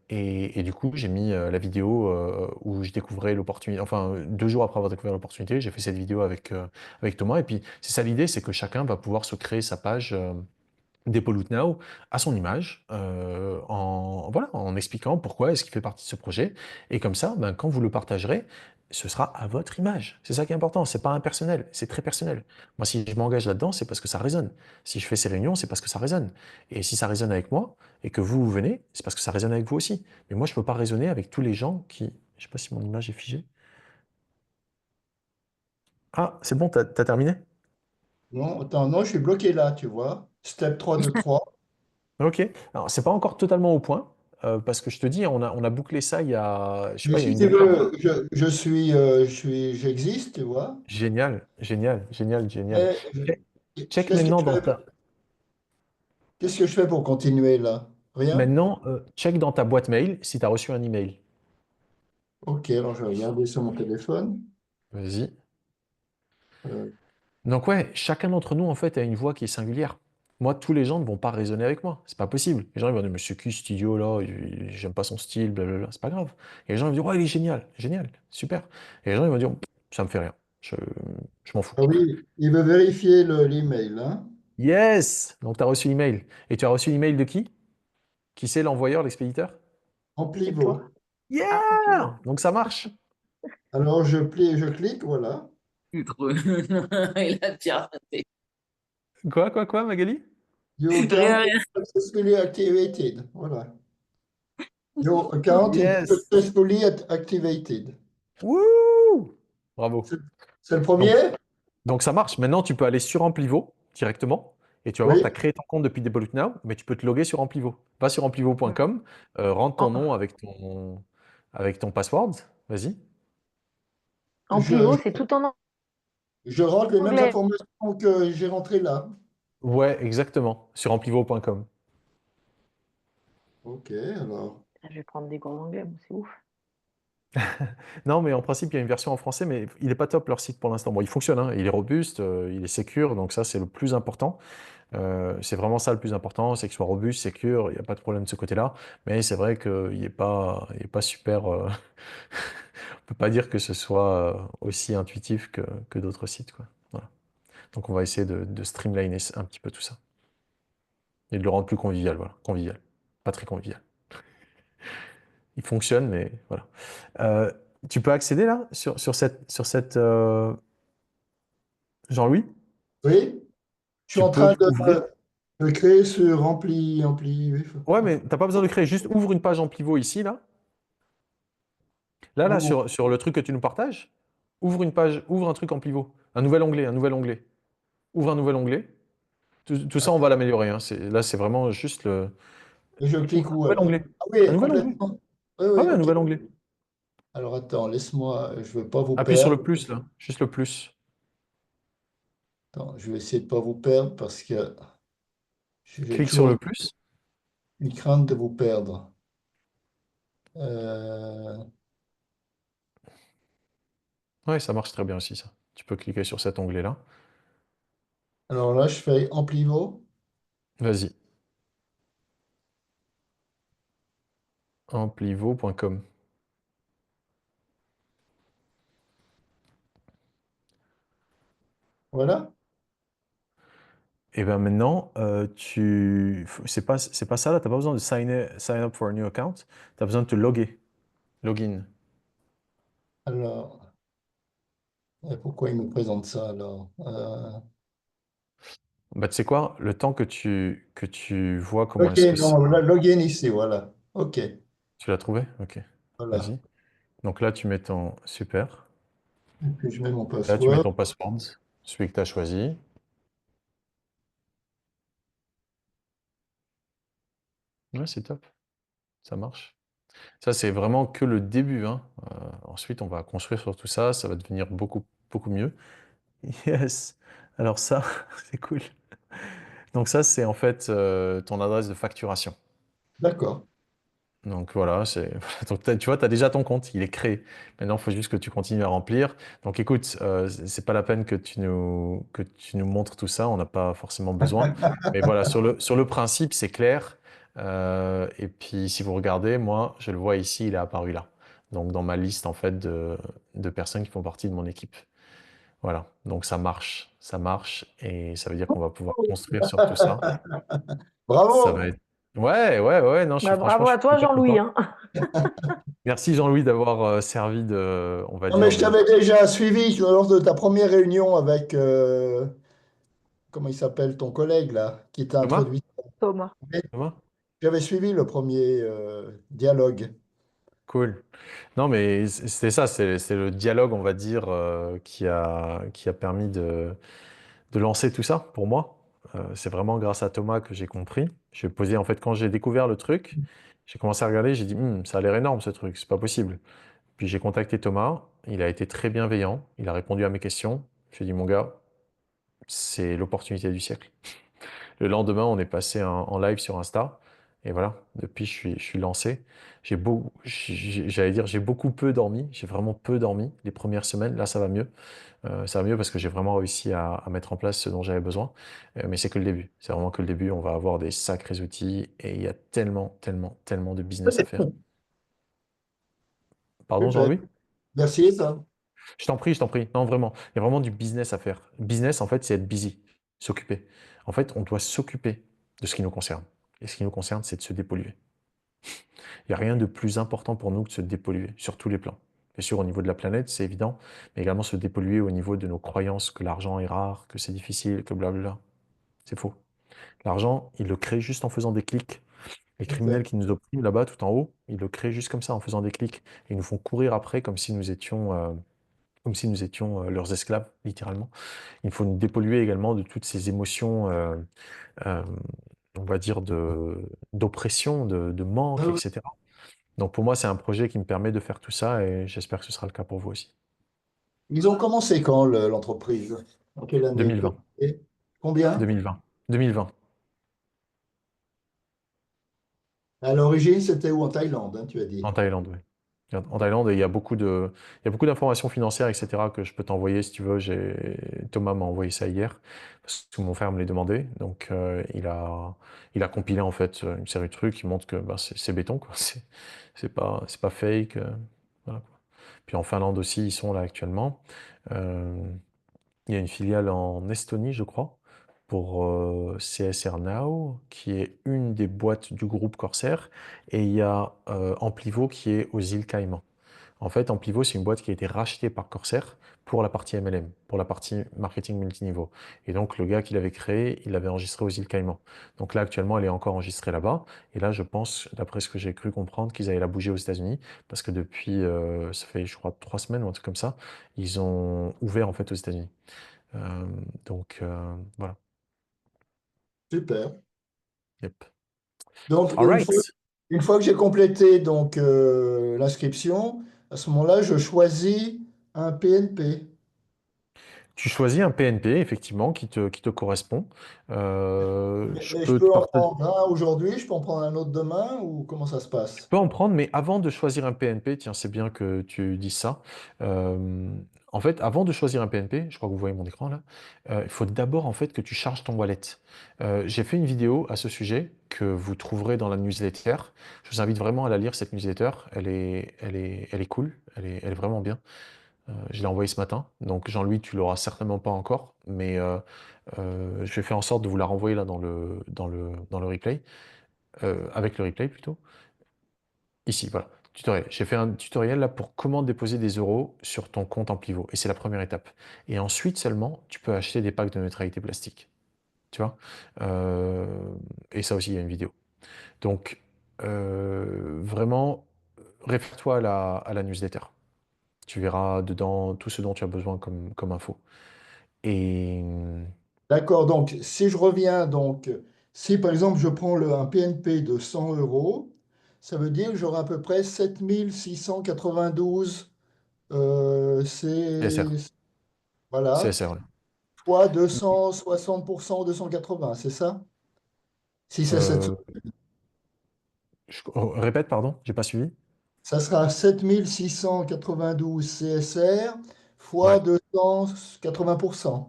Et du coup, j'ai mis la vidéo où je découvrais l'opportunité. Enfin, 2 jours après avoir découvert l'opportunité, j'ai fait cette vidéo avec Thomas. Et puis, c'est ça l'idée, c'est que chacun va pouvoir se créer sa page. Pollute Now à son image, voilà, en expliquant pourquoi est-ce qu'il fait partie de ce projet. Et comme ça, ben, quand vous le partagerez, ce sera à votre image. C'est ça qui est important. C'est pas impersonnel, c'est très personnel. Moi, si je m'engage là-dedans, c'est parce que ça résonne. Si je fais ces réunions, c'est parce que ça résonne. Et si ça résonne avec moi et que vous venez, c'est parce que ça résonne avec vous aussi. Mais moi, je peux pas raisonner avec tous les gens qui. Je sais pas si mon image est figée. Ah, c'est bon, t'as terminé? Non, attends, non, je suis bloqué là, tu vois. Step 3 de 3. Ok. Alors, c'est pas encore totalement au point, parce que je te dis, on a bouclé ça il y a, je sais Mais pas, il y a si une tu demi-heure. veux, j'existe, tu vois. Génial, génial, génial, génial. Mais Check, check qu'est-ce que maintenant je dans fais, qu'est-ce que je fais pour continuer là? Rien? check dans ta boîte mail si tu as reçu un email. Ok, alors je vais regarder sur mon téléphone. Vas-y. Euh, Donc ouais, chacun d'entre nous en fait a une voix qui est singulière. Moi, tous les gens ne vont pas raisonner avec moi. C'est pas possible. Les gens ils vont dire: mais c'est qui cet idiot là? J'aime pas son style, blablabla. C'est pas grave. Et les gens ils vont dire: ouais, il est génial, génial, super. Et les gens ils vont dire: ça me fait rien. Je m'en fous. ah oui, il veut vérifier l'email, hein? Yes! Donc tu as reçu l'email. Et tu as reçu l'email de qui? Qui c'est l'envoyeur, l'expéditeur? C'est Amplivo. toi. Ah, en pivot. Yeah! Donc ça marche. Alors je clique, voilà. Plus drôle. Il a piraté. Quoi, Magali? Your account Rien, is rien. successfully activated. Voilà. Your account is Yes! successfully activated. Wouh! Bravo. C'est c'est le Donc, premier? donc ça marche. Maintenant, tu peux aller sur Amplivo directement et tu vas voir, tu as Oui. créé ton compte depuis Depollute Now, mais tu peux te loguer sur Amplivo. Va sur amplivo.com, rentre ton nom En- avec ton. avec ton password. Vas-y. Amplio, Je, c'est tout en je rentre les mêmes anglais. informations que j'ai rentrées là. Ouais, exactement. Sur amplivo.com. Ok, alors. Ah, je vais prendre des cours d'anglais, moi, c'est ouf. Non, mais en principe, il y a une version en français, mais il n'est pas top leur site pour l'instant. Bon, il fonctionne, hein, il est robuste, il est sécure, donc ça, c'est le plus important. C'est vraiment ça le plus important, c'est qu'il soit robuste, sécure, il n'y a pas de problème de ce côté-là. Mais c'est vrai qu'il n'est pas super. On peut pas dire que ce soit aussi intuitif que d'autres sites, quoi. Voilà. Donc on va essayer de streamliner un petit peu tout ça et de le rendre plus convivial, voilà, convivial, pas très convivial. Il fonctionne, mais voilà. Euh, Tu peux accéder là sur cette Jean-Louis? Oui, je suis Tu en peux train ouvrir? de créer ce rempli. Ouais, mais t'as pas besoin de créer. Juste ouvre une page en pivot ici, là. Là, Où- sur le truc que tu nous partages, ouvre une page, ouvre un truc en pivot. Un nouvel onglet, un nouvel onglet. Ouvre un nouvel onglet. Tout ça, on va l'améliorer, hein. Là, c'est vraiment juste le. Et je Ouvre clique un où nouvel alors? onglet. Ah Un oui, nouvel onglet. complètement. Oui, Ah oui, ouais, un ok. nouvel onglet. Alors attends, laisse-moi, je ne veux pas vous Appuie sur perdre. le plus, là. Juste le plus. Attends, je vais essayer de ne pas vous perdre parce que j'ai Clique sur toujours le plus. une crainte de vous perdre. Euh, Ouais, ça marche très bien aussi, ça. Tu peux cliquer sur cet onglet-là. alors là, je fais Amplivo. Vas-y. Amplivo.com. Voilà. Et bien maintenant, c'est pas ça là, tu n'as pas besoin de sign up for a new account, tu as besoin de te loguer, login. Alors, pourquoi il me présente ça alors? Bah, tu sais quoi, le temps que tu vois comment Ok, est-ce que c'est. non, login ici, voilà. Ok, Tu l'as trouvé? Ok, voilà. vas-y. Donc là, tu mets ton. Super. Et puis je mets mon Là, tu mets password. ton password, celui que tu as choisi. Ouais, c'est top, ça marche. Ça, c'est vraiment que le début, hein. Ensuite, on va construire sur tout ça, ça va devenir beaucoup, beaucoup mieux. Yes. Alors ça, c'est cool. Donc ça, c'est en fait ton adresse de facturation. D'accord. Donc voilà, donc tu vois, tu as déjà ton compte, il est créé. Maintenant, il faut juste que tu continues à remplir. Donc écoute, c'est pas la peine que tu nous montres tout ça, on n'a pas forcément besoin. Mais voilà, sur le principe, c'est clair. Et puis si vous regardez, moi, je le vois ici, il est apparu là. Donc dans ma liste en fait de personnes qui font partie de mon équipe. Voilà, donc ça marche, et ça veut dire qu'on va pouvoir construire sur tout ça. Ça va Bravo! être. Ouais, ouais, ouais, non, Bah, franchement, bravo je à suis toi, super Jean-Louis, content. hein. Merci Jean-Louis d'avoir servi de, on va Non, mais dire, je de t'avais déjà suivi lors de ta première réunion avec, comment il s'appelle, ton collègue là, qui t'a Thomas? introduit. Thomas. Thomas? J'avais suivi le premier dialogue. Cool. Non, mais c'était ça, c'est le dialogue, on va dire, qui a permis de lancer tout ça pour moi. C'est vraiment grâce à Thomas que j'ai compris. J'ai posé, en fait, quand j'ai découvert le truc, j'ai commencé à regarder, j'ai dit, ça a l'air énorme ce truc, c'est pas possible. Puis j'ai contacté Thomas, il a été très bienveillant, il a répondu à mes questions. J'ai dit, mon gars, c'est l'opportunité du siècle. Le lendemain, on est passé en live sur Insta. Et voilà, depuis, je suis lancé. J'allais dire, j'ai beaucoup peu dormi. J'ai vraiment peu dormi les premières semaines. Là, ça va mieux. Ça va mieux parce que j'ai vraiment réussi à mettre en place ce dont j'avais besoin. Mais c'est que le début. C'est vraiment que le début. On va avoir des sacrés outils et il y a tellement, tellement, tellement de business à faire. Pardon, Super. Jean-Louis? Merci, ça. Je t'en prie, je t'en prie. Non, vraiment, il y a vraiment du business à faire. Business, en fait, c'est être busy, s'occuper. En fait, on doit s'occuper de ce qui nous concerne. Et ce qui nous concerne, c'est de se dépolluer. Il n'y a rien de plus important pour nous que de se dépolluer, sur tous les plans. Bien sûr, au niveau de la planète, c'est évident, mais également se dépolluer au niveau de nos croyances que l'argent est rare, que c'est difficile, que blablabla. C'est faux. L'argent, il le crée juste en faisant des clics. Les criminels Exact. qui nous oppriment là-bas, tout en haut, ils le créent juste comme ça, en faisant des clics. Et ils nous font courir après comme si nous étions leurs esclaves, littéralement. Il faut nous dépolluer également de toutes ces émotions, euh, on va dire, d'oppression, de Ah manque, oui, etc. Donc pour moi, c'est un projet qui me permet de faire tout ça et j'espère que ce sera le cas pour vous aussi. Ils ont commencé quand l'entreprise? En quelle année? 2020, Et combien? 2020, 2020. À l'origine, c'était où? En Thaïlande, hein, tu as dit. En Thaïlande, oui. En Thaïlande, et il y a beaucoup d'informations financières, etc., que je peux t'envoyer si tu veux. Thomas m'a envoyé ça hier, parce que mon frère me les demandait. Donc, il a compilé, en fait, une série de trucs qui montrent que bah, c'est béton, quoi. C'est pas fake. Voilà, quoi. Puis en Finlande aussi, ils sont là actuellement. Euh, il y a une filiale en Estonie, je crois, pour CSR Now, qui est une des boîtes du groupe Corsair. Et il y a Amplivo qui est aux îles Caïmans. En fait, Amplivo, c'est une boîte qui a été rachetée par Corsair pour la partie MLM, pour la partie marketing multiniveau. Et donc, le gars qui l'avait créé, il l'avait enregistré aux îles Caïmans. Donc là, actuellement, elle est encore enregistrée là-bas. Et là, je pense, d'après ce que j'ai cru comprendre, qu'ils allaient la bouger aux États-Unis, parce que depuis, ça fait, je crois, 3 semaines ou un truc comme ça, ils ont ouvert en fait aux États-Unis. Euh, donc, voilà. Super. Yep. Donc, All right. une fois que j'ai complété donc l'inscription, à ce moment-là, je choisis un PNP. Tu choisis un PNP, effectivement, qui te correspond. Je Mais je peux te peux en partager. prendre un aujourd'hui, je peux en prendre un autre demain, ou comment ça se Tu passe? peux en prendre, mais avant de choisir un PNP, tiens, c'est bien que tu dises ça. Euh, En fait, avant de choisir un PNP, je crois que vous voyez mon écran là, il faut d'abord en fait que tu charges ton wallet. J'ai fait une vidéo à ce sujet que vous trouverez dans la newsletter. Je vous invite vraiment à la lire, cette newsletter. Elle est cool, elle est vraiment bien. Je l'ai envoyée ce matin, donc Jean-Louis, tu l'auras certainement pas encore, mais je vais faire en sorte de vous la renvoyer là dans le replay, avec le replay plutôt. Ici, voilà. Tutoriel. J'ai fait un tutoriel là pour comment déposer des euros sur ton compte en pivot. Et c'est la première étape. Et ensuite seulement, tu peux acheter des packs de neutralité plastique. Tu vois? Euh, et ça aussi, il y a une vidéo. Donc, vraiment, réfère-toi à la newsletter. Tu verras dedans tout ce dont tu as besoin comme info. Et D'accord, donc si je reviens, donc si par exemple je prends un PNP de 100 euros, ça veut dire que j'aurai à peu près 7692 CSR. voilà, CSR, ouais. fois 260% 280, c'est ça? Si c'est cette, Euh, répète, pardon, j'ai pas suivi. ça sera 7692 CSR fois Ouais. 280%,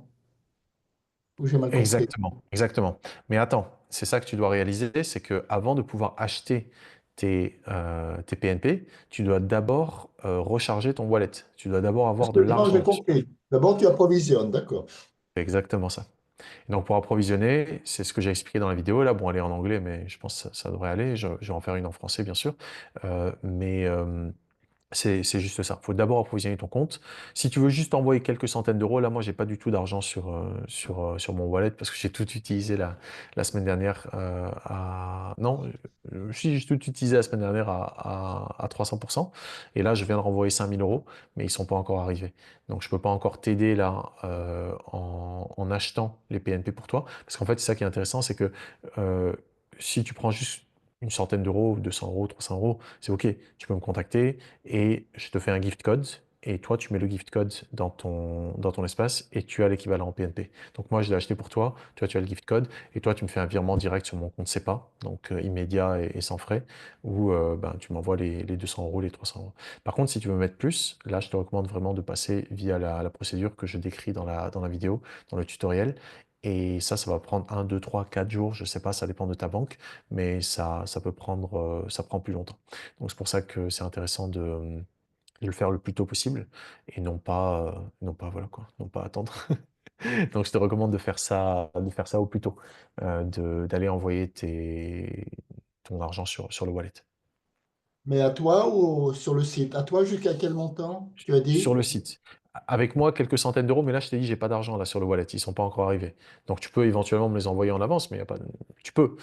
ou j'ai mal compris. Exactement, exactement. Mais attends, c'est ça que tu dois réaliser, c'est que avant de pouvoir acheter tes PNP, tu dois d'abord recharger ton wallet. Tu dois d'abord avoir de Absolument, j'ai l'argent. compris. D'abord, tu approvisionnes, d'accord. C'est exactement ça. Et donc pour approvisionner, c'est ce que j'ai expliqué dans la vidéo. Là, bon, elle est en anglais, mais je pense que ça devrait aller. Je vais en faire une en français, bien sûr. Mais c'est juste ça. Il faut d'abord approvisionner ton compte. Si tu veux juste envoyer quelques centaines d'euros, là, moi, j'ai pas du tout d'argent sur mon wallet parce que j'ai tout utilisé la semaine dernière Non, si j'ai tout utilisé la semaine dernière à 300%. Et là, je viens de renvoyer 5 000 euros, mais ils sont pas encore arrivés. Donc, je peux pas encore t'aider là en achetant les PNP pour toi. Parce qu'en fait, c'est ça qui est intéressant, c'est que euh, si tu prends juste une centaine d'euros, 200 euros, 300 euros, c'est OK. Tu peux me contacter et je te fais un gift code. Et toi, tu mets le gift code dans ton espace et tu as l'équivalent en PNP. Donc moi, je l'ai acheté pour toi. Toi, tu as le gift code et toi, tu me fais un virement direct sur mon compte SEPA, donc immédiat et sans frais, ou ben, tu m'envoies les 200 euros, les 300 euros. Par contre, si tu veux mettre plus, là, je te recommande vraiment de passer via la procédure que je décris dans la vidéo, dans le tutoriel. Et ça va prendre 1, 2, 3, 4 jours, je sais pas, ça dépend de ta banque, mais ça peut prendre, ça prend plus longtemps. Donc c'est pour ça que c'est intéressant de le faire le plus tôt possible et non pas voilà quoi, non pas attendre. Donc je te recommande de faire ça au plus tôt, d'aller envoyer ton argent sur le wallet. Mais à toi ou sur le site? À toi jusqu'à quel montant, tu as Sur dit? le site. Avec moi, quelques centaines d'euros, mais là, je t'ai dit, j'ai pas d'argent là sur le wallet, ils sont pas encore arrivés. Donc, tu peux éventuellement me les envoyer en avance, mais y a pas tu peux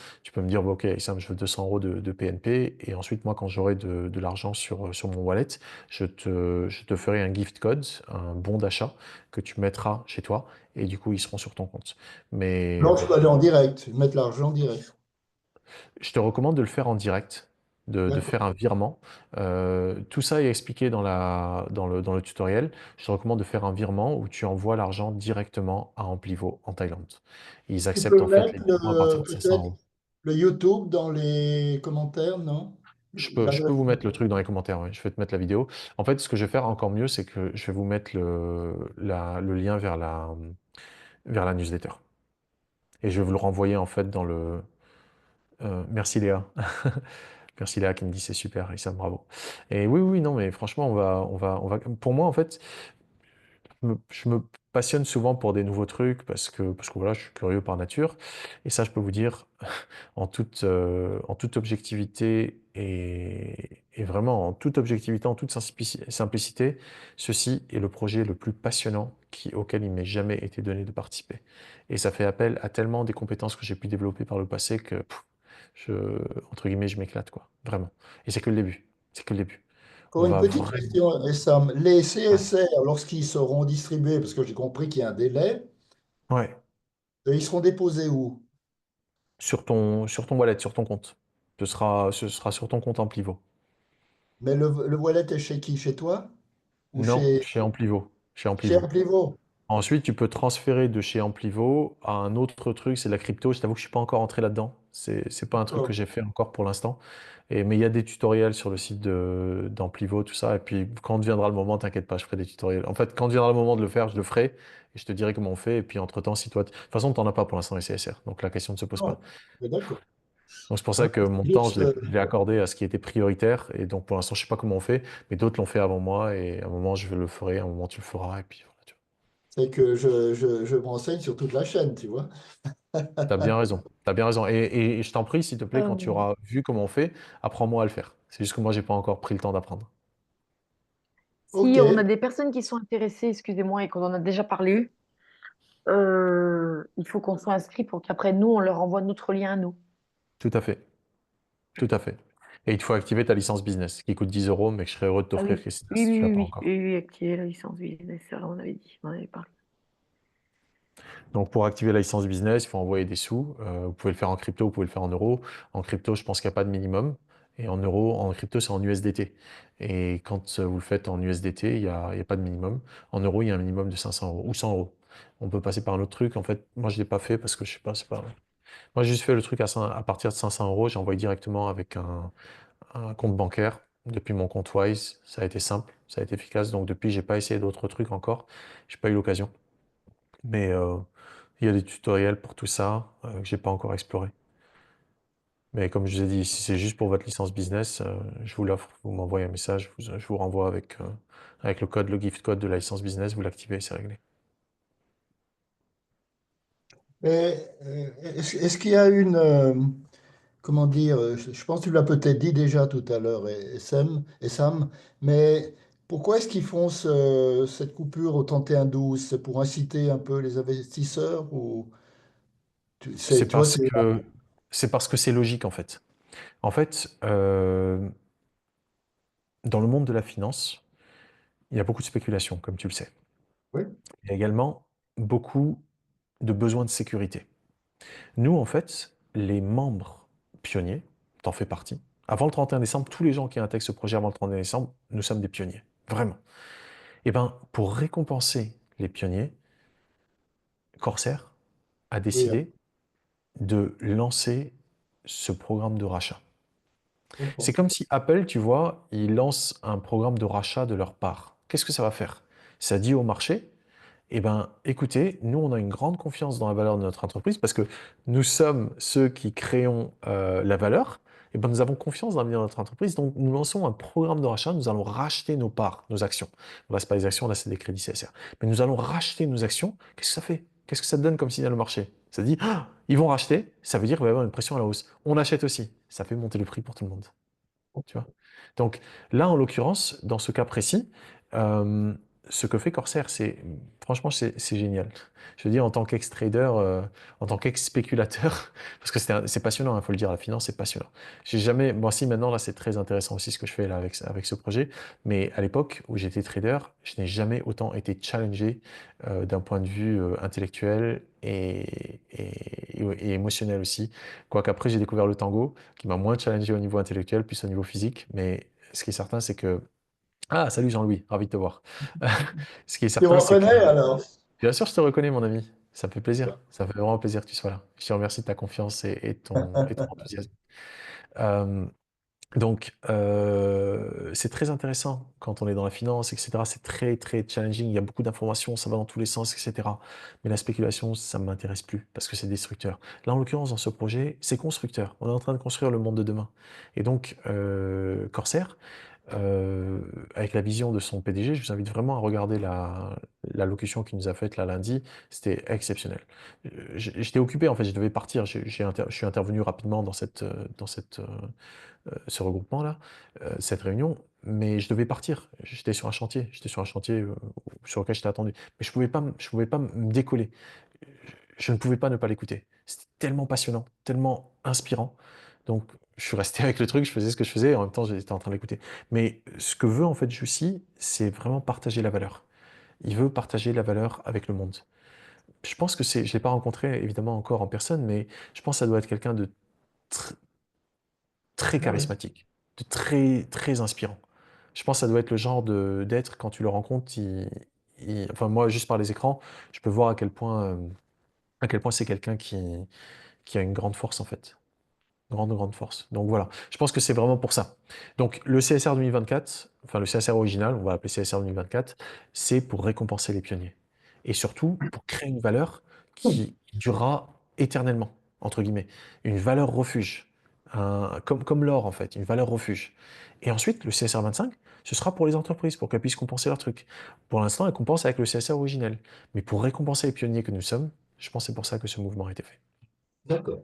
me dire, bon, ok, Issam, je veux 200 euros de PNP, et ensuite, moi, quand j'aurai de l'argent sur mon wallet, je te ferai un gift code, un bon d'achat que tu mettras chez toi, et du coup, ils seront sur ton compte. Mais Non, je peux aller en direct, mettre l'argent en direct. je te recommande de le faire en direct. de D'accord. faire un virement. Tout ça est expliqué dans le tutoriel. Je te recommande de faire un virement où tu envoies l'argent directement à Amplivo en Thaïlande. Ils Tu acceptent peux en fait les mettre virements à partir de 500 peut-être euros. le YouTube dans les commentaires, non? Je peux L'adresse. vous mettre le truc dans les commentaires, ouais. Je vais te mettre la vidéo. En fait, ce que je vais faire encore mieux, c'est que je vais vous mettre le lien vers la newsletter. Et je vais vous le renvoyer en fait dans le... merci Léa. Merci Léa qui me dit c'est super, et ça bravo. Et oui, oui, non, mais franchement, pour moi, en fait, je me passionne souvent pour des nouveaux trucs parce que voilà, je suis curieux par nature. Et ça, je peux vous dire, en toute objectivité et vraiment en toute objectivité, en toute simplicité, ceci est le projet le plus passionnant auquel il m'ait jamais été donné de participer. Et ça fait appel à tellement des compétences que j'ai pu développer par le passé que, je, entre guillemets, je m'éclate, quoi. Vraiment. Et c'est que le début. C'est que le début. On Encore une va petite vraiment. question, Essam. Les Ouais. CSR, lorsqu'ils seront distribués, parce que j'ai compris qu'il y a un délai, Ouais. ils seront déposés où? Sur ton wallet, sur ton compte. Ce sera sur ton compte Amplivo. Mais le wallet est chez qui? Chez toi? Ou Non, chez, chez Amplivo. Chez chez Amplivo. Amplivo? Ensuite, tu peux transférer de chez Amplivo à un autre truc, c'est la crypto. Je t'avoue que je suis pas encore entré là-dedans. C'est pas un truc que D'accord. j'ai fait encore pour l'instant. Mais il y a des tutoriels sur le site d'Amplivo, tout ça. Et puis, quand viendra le moment, t'inquiète pas, je ferai des tutoriels. En fait, quand viendra le moment de le faire, je le ferai. Et je te dirai comment on fait. Et puis, entre-temps, si toi... De toute façon, t'en as pas pour l'instant les CSR. Donc, la question ne se pose pas. Non, mais d'accord. Donc c'est pour ça Non, que mon c'est temps, juste, je l'ai accordé à ce qui était prioritaire. Et donc pour l'instant, je sais pas comment on fait, mais d'autres l'ont fait avant moi. Et à un moment, je le ferai, à un moment, tu le feras. Et puis voilà, tu c'est que je me renseigne sur toute la chaîne, tu vois. as bien raison. Tu as bien raison. Et je t'en prie, s'il te plaît, quand tu Euh, auras vu comment on fait, apprends-moi à le faire. C'est juste que moi, j'ai pas encore pris le temps d'apprendre. Ok. Si on a des personnes qui sont intéressées, excusez-moi, et qu'on en a déjà parlé, il faut qu'on soit inscrit pour qu'après nous, on leur envoie notre lien à nous. Tout à fait. Tout à fait. Et il te faut activer ta licence business, qui coûte 10 euros, mais que je serais heureux de Ah t'offrir oui, oui, si tu oui, l'as oui, pas oui, encore. oui, oui, activer la licence business, ça, on avait dit, on avait parlé. Donc pour activer la licence business, il faut envoyer des sous. Vous pouvez le faire en crypto, vous pouvez le faire en euros. En crypto, je pense qu'il n'y a pas de minimum. Et en euros, en crypto, c'est en USDT. Et quand vous le faites en USDT, il y a pas de minimum. En euros, il y a un minimum de 500 euros ou 100 euros. On peut passer par un autre truc. En fait, moi, je ne l'ai pas fait parce que je sais pas, c'est pas. Moi, j'ai juste fait le truc à partir de 500 euros. J'ai envoyé directement avec un compte bancaire depuis mon compte Wise. Ça a été simple, ça a été efficace. Donc depuis, j'ai pas essayé d'autres trucs encore. J'ai pas eu l'occasion. Mais il y a des tutoriels pour tout ça que j'ai pas encore exploré. Mais comme je vous ai dit, si c'est juste pour votre licence business, je vous l'offre. Vous m'envoyez un message, je vous renvoie avec le code, le gift code de la licence business, vous l'activez, c'est réglé. Mais, est-ce qu'il y a une, comment dire, je pense que tu l'as peut-être dit déjà tout à l'heure, et Sam, mais pourquoi est-ce qu'ils font cette coupure au 31-12? C'est pour inciter un peu les investisseurs ou C'est tu vois, parce c'est que c'est parce que c'est logique en fait. En fait, dans le monde de la finance, il y a beaucoup de spéculation, comme tu le sais. oui, Il y a également beaucoup de besoins de sécurité. Nous, en fait, les membres pionniers, t'en fais partie. Avant le 31 décembre, tous les gens qui intègrent ce projet avant le 31 décembre, nous sommes des pionniers. Vraiment. Et bien, pour récompenser les pionniers, Corsair a oui, décidé de lancer ce programme de rachat. je C'est comprends. comme si Apple, tu vois, ils lancent un programme de rachat de leur part. Qu'est-ce que ça va faire? Ça dit au marché, eh bien, écoutez, nous, on a une grande confiance dans la valeur de notre entreprise parce que nous sommes ceux qui créons la valeur. Eh ben, nous avons confiance dans l'avenir de notre entreprise. Donc, nous lançons un programme de rachat. Nous allons racheter nos parts, nos actions. Là, ce pas des actions, là, c'est des crédits CSR. Mais nous allons racheter nos actions. Qu'est-ce que ça fait? Qu'est-ce que ça donne comme signal au marché? Ça dit, ah, ils vont racheter. Ça veut dire qu'il va y avoir une pression à la hausse. On achète aussi. Ça fait monter le prix pour tout le monde. Tu vois. Donc là, en l'occurrence, dans ce cas précis, euh, ce que fait Corsair, franchement, c'est génial. Je veux dire, en tant qu'ex-trader, en tant qu'ex-spéculateur, parce que c'est passionnant, il faut le dire, la finance, c'est passionnant. J'ai jamais, bon, si maintenant, là, c'est très intéressant aussi ce que je fais là avec ce projet, mais à l'époque où j'étais trader, je n'ai jamais autant été challengé d'un point de vue intellectuel et émotionnel aussi. Quoique après, j'ai découvert le tango, qui m'a moins challengé au niveau intellectuel, plus au niveau physique, mais ce qui est certain, c'est que ah, salut Jean-Louis, ravi de te voir. Ce qui est Tu certain, c'est que, reconnais alors? bien sûr, je te reconnais, mon ami. Ça me fait plaisir. Ça fait vraiment plaisir que tu sois là. Je te remercie de ta confiance et ton enthousiasme. Euh, c'est très intéressant quand on est dans la finance, etc. C'est très, très challenging. Il y a beaucoup d'informations, ça va dans tous les sens, etc. Mais la spéculation, ça ne m'intéresse plus parce que c'est destructeur. Là, en l'occurrence, dans ce projet, c'est constructeur. On est en train de construire le monde de demain. Et donc, Corsair, euh, avec la vision de son PDG, je vous invite vraiment à regarder la locution qu'il nous a faite là lundi. C'était exceptionnel. J'étais occupé en fait, je devais partir. Je suis intervenu rapidement dans ce regroupement-là, cette réunion, mais je devais partir. J'étais sur un chantier sur lequel j'étais attendu. Mais je pouvais pas me décoller. Je ne pouvais pas ne pas l'écouter. C'était tellement passionnant, tellement inspirant. Donc, je suis resté avec le truc, je faisais ce que je faisais, et en même temps, j'étais en train d'écouter. Mais ce que veut en fait Jussi, c'est vraiment partager la valeur. Il veut partager la valeur avec le monde. Je pense que je ne l'ai pas rencontré évidemment encore en personne, mais je pense que ça doit être quelqu'un de tr- très Ah oui. charismatique, de très, très inspirant. Je pense que ça doit être le genre d'être, quand tu le rencontres, enfin moi, juste par les écrans, je peux voir à quel point c'est quelqu'un qui a une grande force en fait. Grande, grande force. Donc voilà, je pense que c'est vraiment pour ça. Donc le CSR 2024, enfin le CSR original, on va l'appeler CSR 2024, c'est pour récompenser les pionniers. Et surtout pour créer une valeur qui durera éternellement, entre guillemets. Une valeur refuge. Comme l'or en fait, une valeur refuge. Et ensuite, le CSR 25, ce sera pour les entreprises, pour qu'elles puissent compenser leurs trucs. Pour l'instant, elles compensent avec le CSR originel. Mais pour récompenser les pionniers que nous sommes, je pense que c'est pour ça que ce mouvement a été fait. D'accord.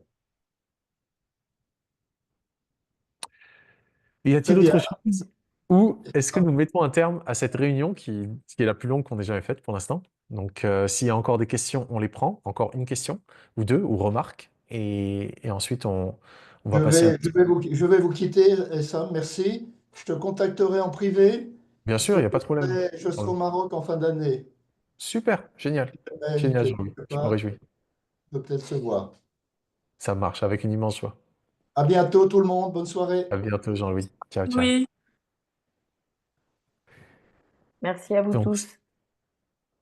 Y Très a-t-il bien. autre chose ou est-ce que nous mettons un terme à cette réunion qui est la plus longue qu'on ait jamais faite pour l'instant? Donc, s'il y a encore des questions, on les prend. Encore une question ou deux ou remarques. Et ensuite, on va passer un petit peu. Je vais vous quitter, Sam, merci. Je te contacterai en privé Bien parce sûr, que il n'y a pas de problème. je serai au Maroc en fin d'année. Super, génial. Génial, Jean-Louis. Quelque Je me part, réjouis. on peut peut-être se voir. Ça marche avec une immense joie. À bientôt tout le monde, bonne soirée. À bientôt, Jean-Louis. Ciao, ciao. Oui. Merci à vous Donc, tous.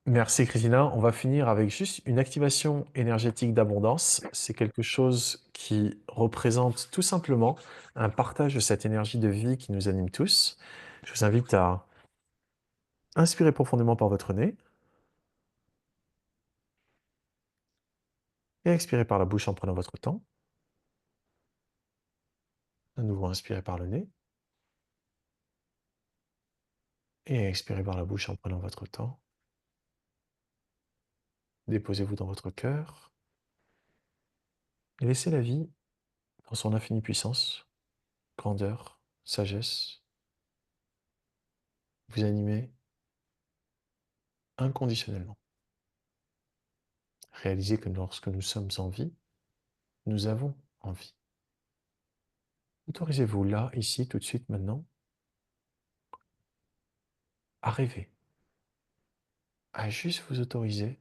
merci Christina. On va finir avec juste une activation énergétique d'abondance. C'est quelque chose qui représente tout simplement un partage de cette énergie de vie qui nous anime tous. Je vous invite à inspirer profondément par votre nez et à expirer par la bouche en prenant votre temps. À nouveau, inspirez par le nez et expirez par la bouche en prenant votre temps. Déposez-vous dans votre cœur et laissez la vie dans son infinie puissance, grandeur, sagesse, vous animer inconditionnellement. Réalisez que lorsque nous sommes en vie, nous avons envie. Autorisez-vous là, ici, tout de suite, maintenant, à rêver, à juste vous autoriser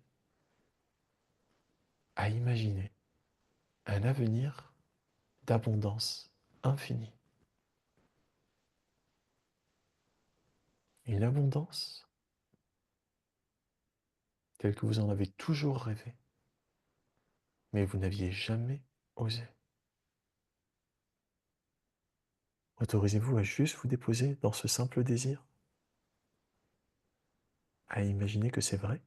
à imaginer un avenir d'abondance infinie. Une abondance telle que vous en avez toujours rêvé, mais vous n'aviez jamais osé. Autorisez-vous à juste vous déposer dans ce simple désir, à imaginer que c'est vrai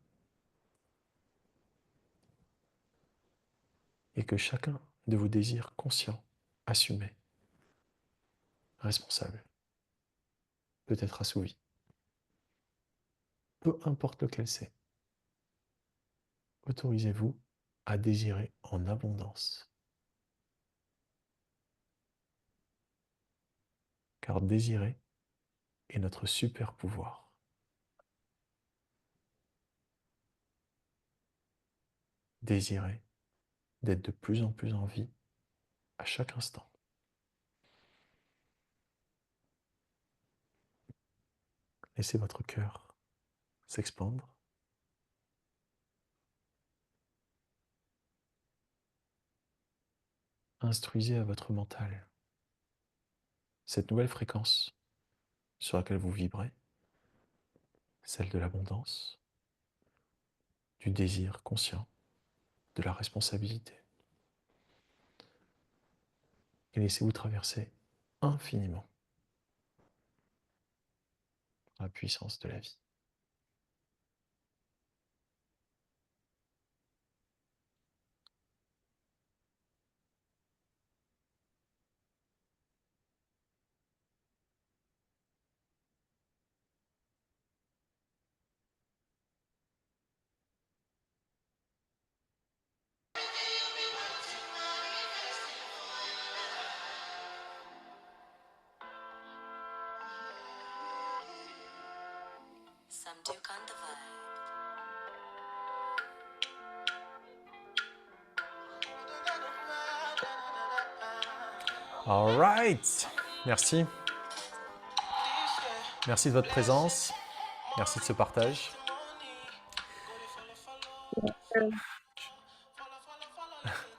et que chacun de vos désirs conscients, assumés, responsables, peut être assouvi, peu importe lequel c'est. Autorisez-vous à désirer en abondance, car désirer est notre super pouvoir. désirez d'être de plus en plus en vie à chaque instant. Laissez votre cœur s'expandre. Instruisez à votre mental cette nouvelle fréquence sur laquelle vous vibrez, celle de l'abondance, du désir conscient, de la responsabilité. Et laissez-vous traverser infiniment la puissance de la vie. Some Duke on the vibe. All right. Merci. Merci de votre présence. Merci de ce partage.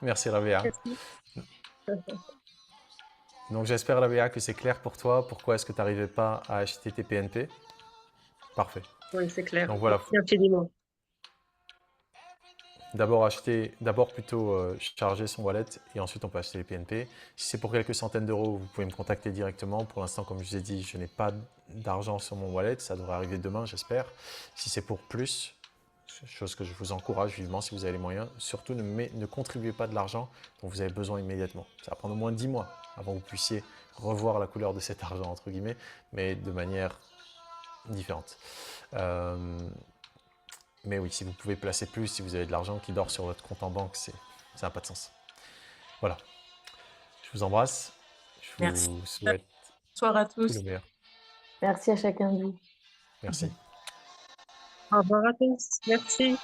Merci Rabea. Donc j'espère Rabea que c'est clair pour toi. Pourquoi est-ce que tu n'arrivais pas à acheter tes PNP? Parfait. Oui, c'est clair. Donc voilà. Merci infiniment. D'abord plutôt charger son wallet et ensuite on peut acheter les PNP. Si c'est pour quelques centaines d'euros, vous pouvez me contacter directement. Pour l'instant, comme je vous ai dit, je n'ai pas d'argent sur mon wallet. Ça devrait arriver demain, j'espère. Si c'est pour plus, chose que je vous encourage vivement si vous avez les moyens, surtout ne contribuez pas de l'argent dont vous avez besoin immédiatement. Ça va prendre au moins 10 mois avant que vous puissiez revoir la couleur de cet argent, entre guillemets, mais de manière différente. Mais oui, si vous pouvez placer plus, si vous avez de l'argent qui dort sur votre compte en banque, ça n'a pas de sens. Voilà. Je vous embrasse. Je Merci. vous souhaite Bonsoir à tout tous. le meilleur. Merci à chacun de vous. Merci. Au revoir à tous. Merci.